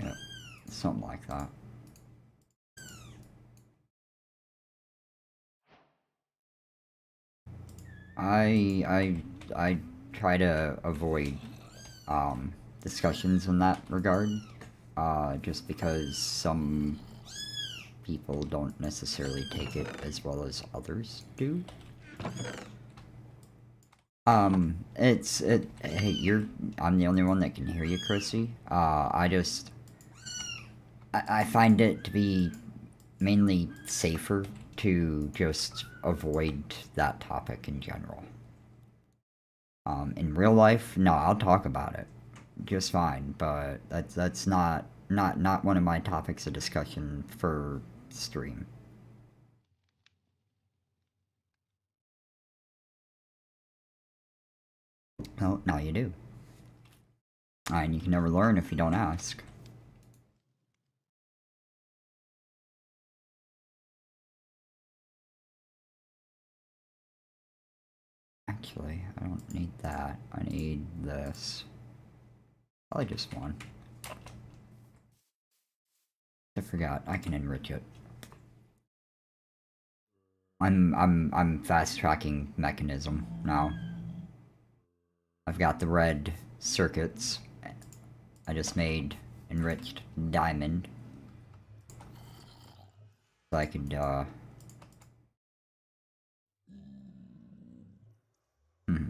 Yeah, something like that. I try to avoid discussions in that regard, just because some people don't necessarily take it as well as others do. Hey, I'm the only one that can hear you, Chrissy. I find it to be mainly safer to just avoid that topic in general. In real life, no, I'll talk about it just fine, but that's not one of my topics of discussion for stream. No, now you do. And you can never learn if you don't ask. Actually, I don't need that. I need this. Probably just one. I forgot. I can enrich it. I'm fast tracking mechanism now. I've got the red circuits. I just made enriched diamond. So I could hmm.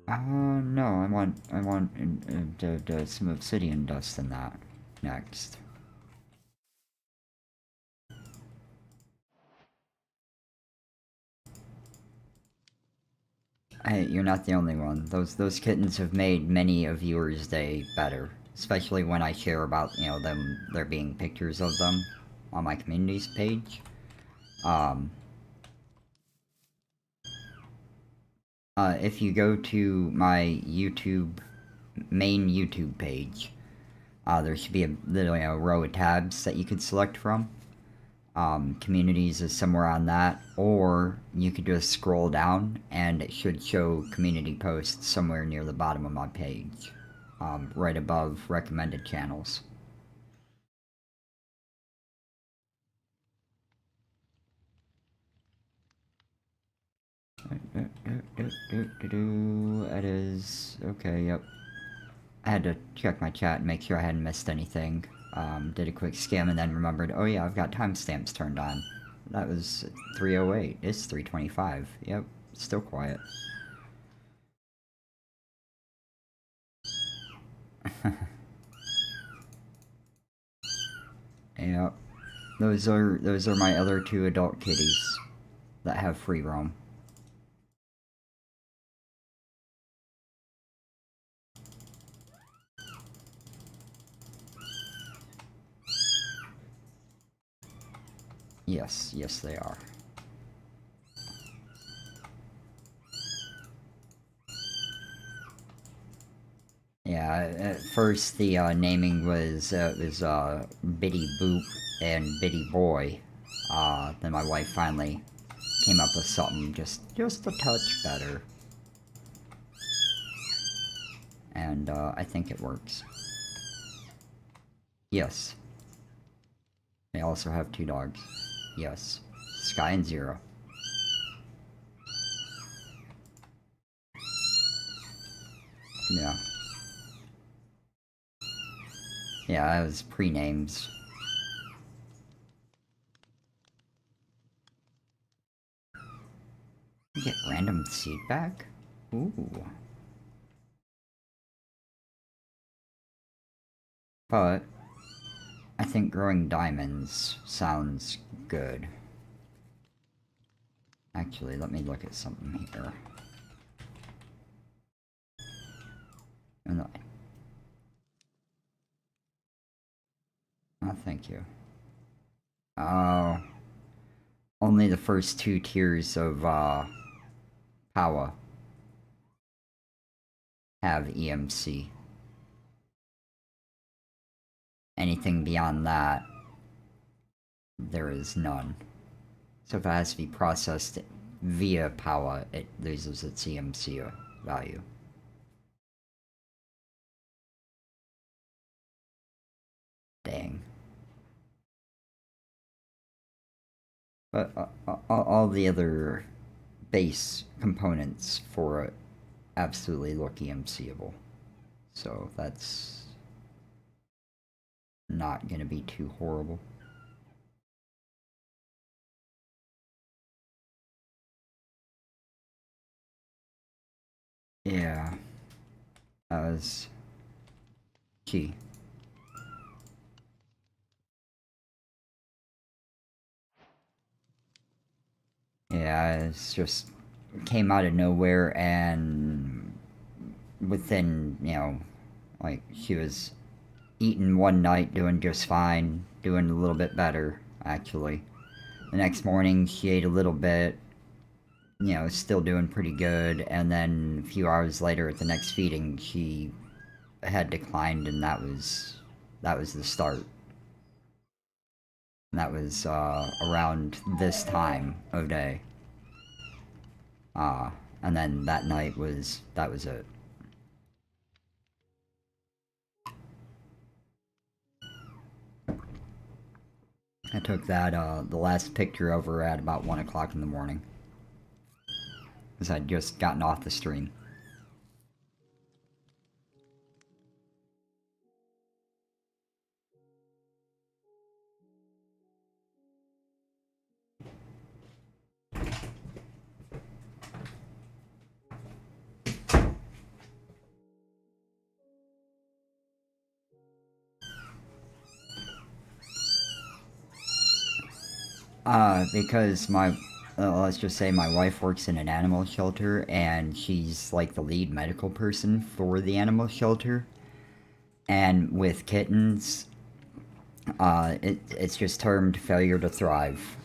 No, I want some obsidian dust in that next. Hey, you're not the only one. Those kittens have made many a viewer's day better, especially when I share about there being pictures of them on my communities page. Um, if you go to my main YouTube page, there should be a little row of tabs that you could select from. Communities is somewhere on that, or you could just scroll down and it should show community posts somewhere near the bottom of my page, right above recommended channels. It is okay. Yep. I had to check my chat and make sure I hadn't missed anything. Did a quick skim and then remembered, oh yeah, I've got timestamps turned on. That was 3:08. It's 3:25. Yep, still quiet. Yep. Those are my other two adult kitties that have free roam. Yes, yes they are. Yeah, at first the naming was Biddy Boop and Biddy Boy. Then my wife finally came up with something just a touch better, and I think it works. Yes, they also have two dogs. Yes, Sky and Zero. Yeah, yeah, that was pre-names. You get random seed back? Ooh. But I think growing diamonds sounds good. Actually, let me look at something here. No. Oh, thank you. Oh. Only the first 2 tiers of, Power have EMC. Anything beyond that, there is none. So if it has to be processed via Power, it loses its EMC value. Dang. But all the other base components for it absolutely look EMCable. So that's not gonna be too horrible. Yeah. That was key. Yeah, it's just came out of nowhere, and within, you know, like, she was eating one night, doing just fine, doing a little bit better, actually. The next morning, she ate a little bit, you know, still doing pretty good, and then a few hours later at the next feeding, she had declined, and that was the start. And that was around this time of day. And then that night that was it. I took that, the last picture of her at about 1 o'clock in the morning. Because I'd just gotten off the stream. Because let's just say my wife works in an animal shelter, and she's like the lead medical person for the animal shelter. And with kittens, it's just termed failure to thrive.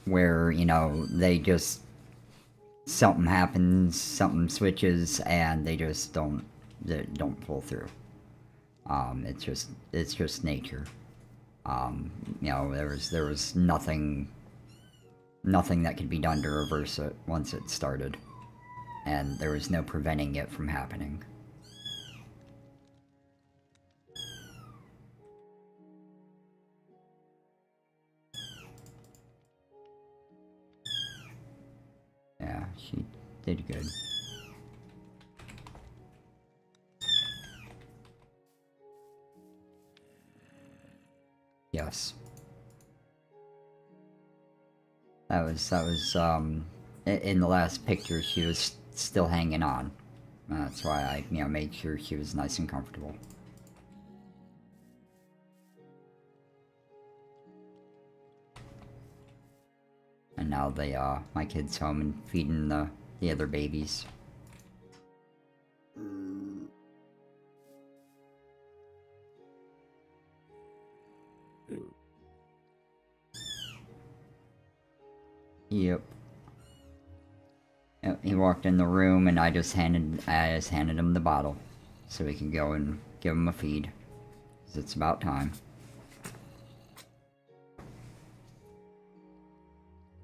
Where, you know, something happens, something switches, and they don't pull through. It's just nature. You know, there was nothing that could be done to reverse it once it started, and there was no preventing it from happening. Yeah, she did good. Yes. That was, in the last picture, she was still hanging on. That's why I, you know, made sure she was nice and comfortable. And now my kid's home and feeding the other babies. Yep. He walked in the room, and I just handed him the bottle, so we can go and give him a feed, 'cause it's about time.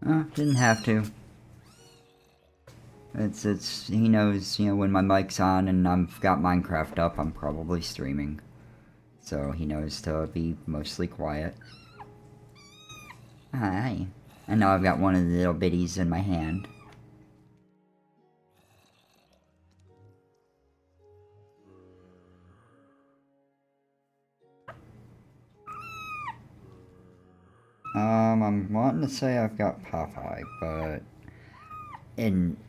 Didn't have to. He knows, you know, when my mic's on and I've got Minecraft up, I'm probably streaming. So he knows to be mostly quiet. Hi. And now I've got one of the little bitties in my hand. I'm wanting to say I've got Popeye, but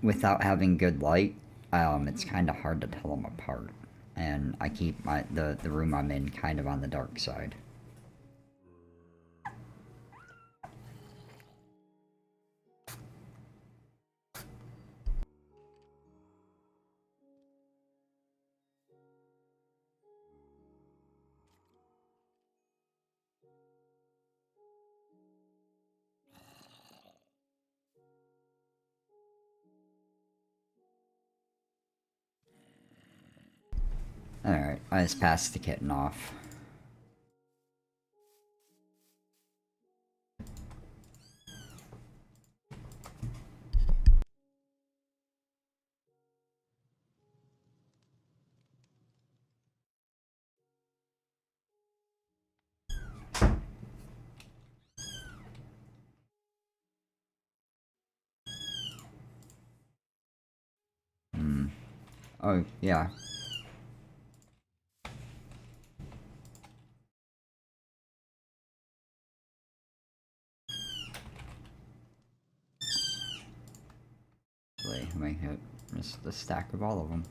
without having good light, it's kind of hard to tell them apart. And I keep the room I'm in kind of on the dark side. Alright, I just passed the kitten off. Oh, yeah. Actually, I might hit just a stack of all of them.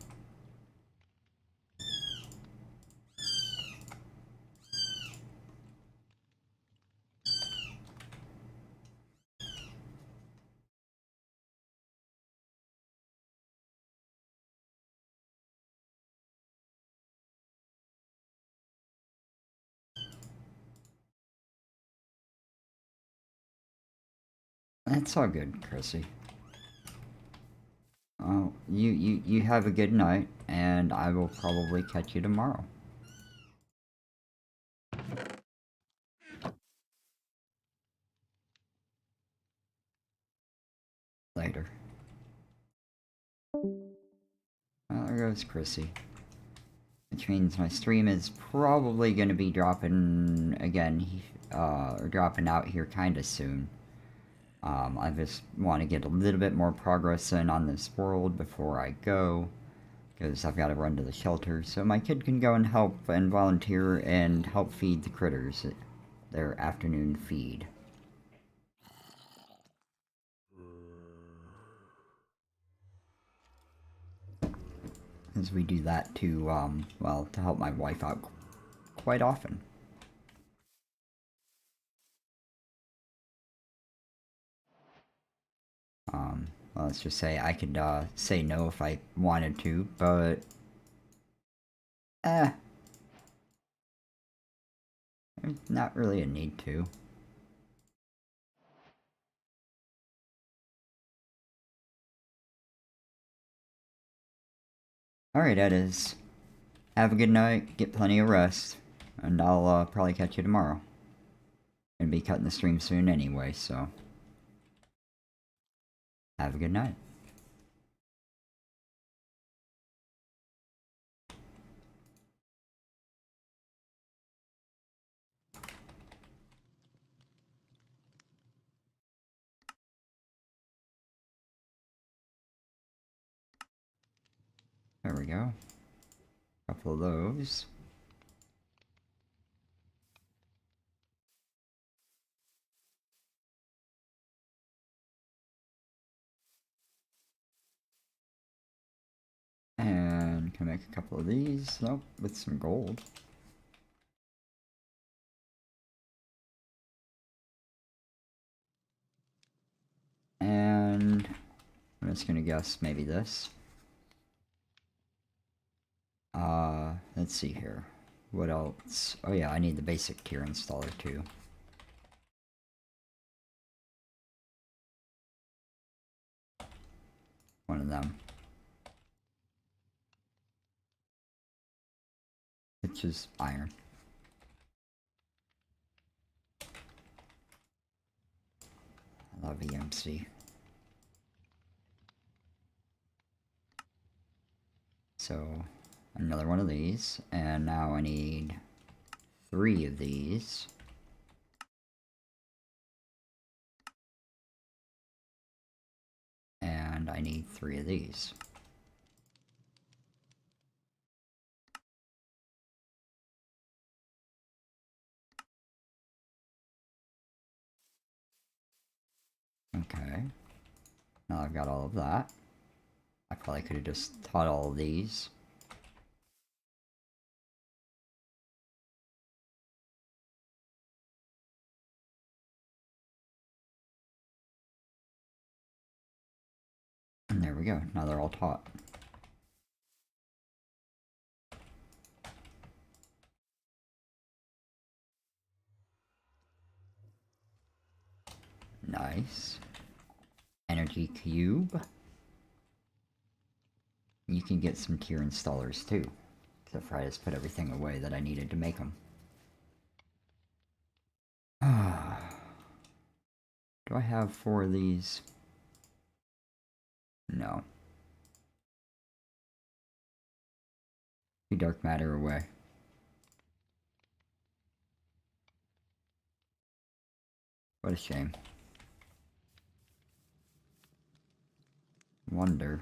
That's all good, Chrissy. Oh, you have a good night, and I will probably catch you tomorrow. Later. Well, there goes Chrissy. Which means my stream is probably going to be dropping again, or dropping out here kinda soon. I just want to get a little bit more progress in on this world before I go, because I've got to run to the shelter so my kid can go and help and volunteer and help feed the critters their afternoon feed. As we do that to, well, to help my wife out quite often. Well, let's just say I could, say no if I wanted to, but, eh, there's not really a need to. Alright, Edis. Have a good night, get plenty of rest, and I'll, probably catch you tomorrow. Gonna be cutting the stream soon anyway, so. Have a good night. There we go. Couple of those. And can I make a couple of these? Nope, with some gold. And I'm just gonna guess maybe this. Let's see here. What else? Oh yeah, I need the basic tier installer too. One of them. Which is iron. I love EMC. So, another one of these, and now I need 3 of these. And I need 3 of these. Okay. Now I've got all of that. I probably could have just taught all of these. And there we go. Now they're all taught. Nice. Energy cube. You can get some tier installers too. So if I just put everything away that I needed to make them. Do I have 4 of these? No. Dark matter away. What a shame. Wonder.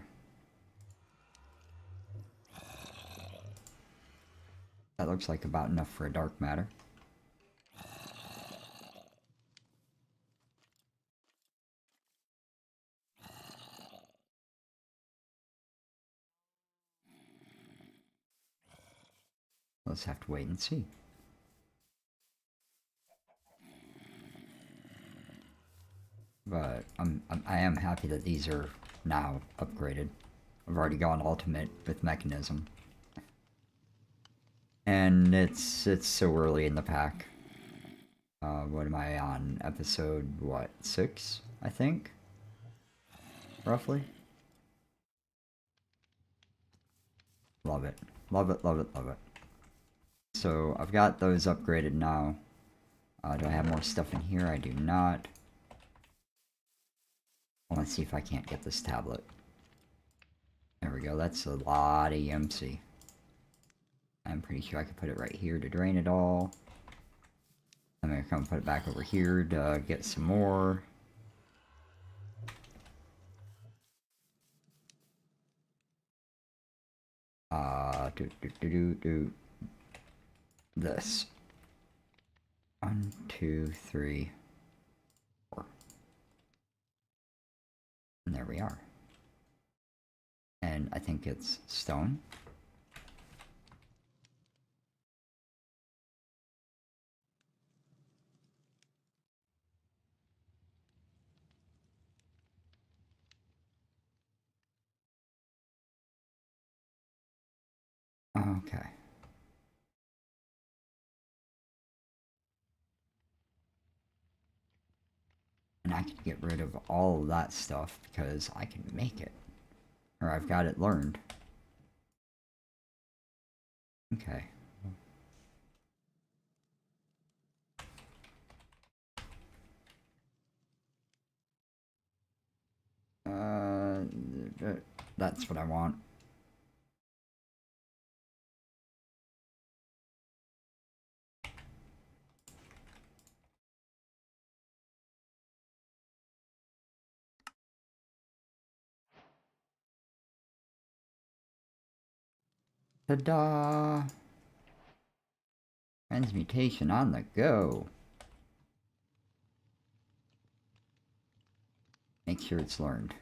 That looks like about enough for a dark matter. Let's have to wait and see. But I am happy that these are now upgraded. I've already gone ultimate with mechanism. And it's so early in the pack. What am I on? Episode, what, 6, I think? Roughly? Love it. Love it, love it, love it. So, I've got those upgraded now. Do I have more stuff in here? I do not. Let's see if I can't get this tablet. There we go, that's a lot of EMC. I'm pretty sure I could put it right here to drain it all. I'm gonna come put it back over here to get some more. This. 1, 2, 3, 4. And there we are. And I think it's stone. Okay. And I can get rid of all of that stuff because I can make it. Or I've got it learned. Okay. That's what I want. Ta-da! Transmutation on the go. Make sure it's learned.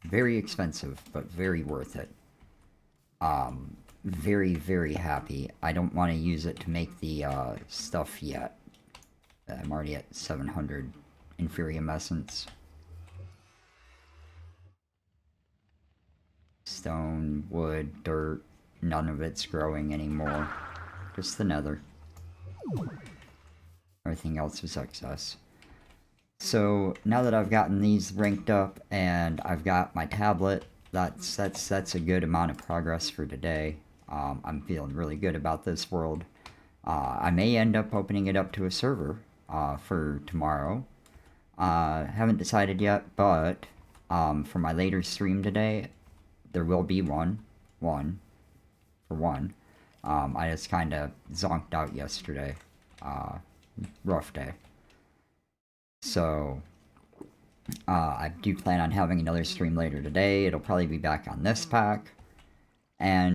Very expensive, but very worth it. Very, very happy. I don't want to use it to make the stuff yet. I'm already at 700 Inferium Essence. Stone, wood, dirt, none of it's growing anymore. Just the nether. Everything else was excess. So now that I've gotten these ranked up and I've got my tablet, that's a good amount of progress for today. I'm feeling really good about this world. I may end up opening it up to a server for tomorrow. Haven't decided yet, but for my later stream today, there will be one. I just kind of zonked out yesterday. Rough day. So, I do plan on having another stream later today. It'll probably be back on this pack. And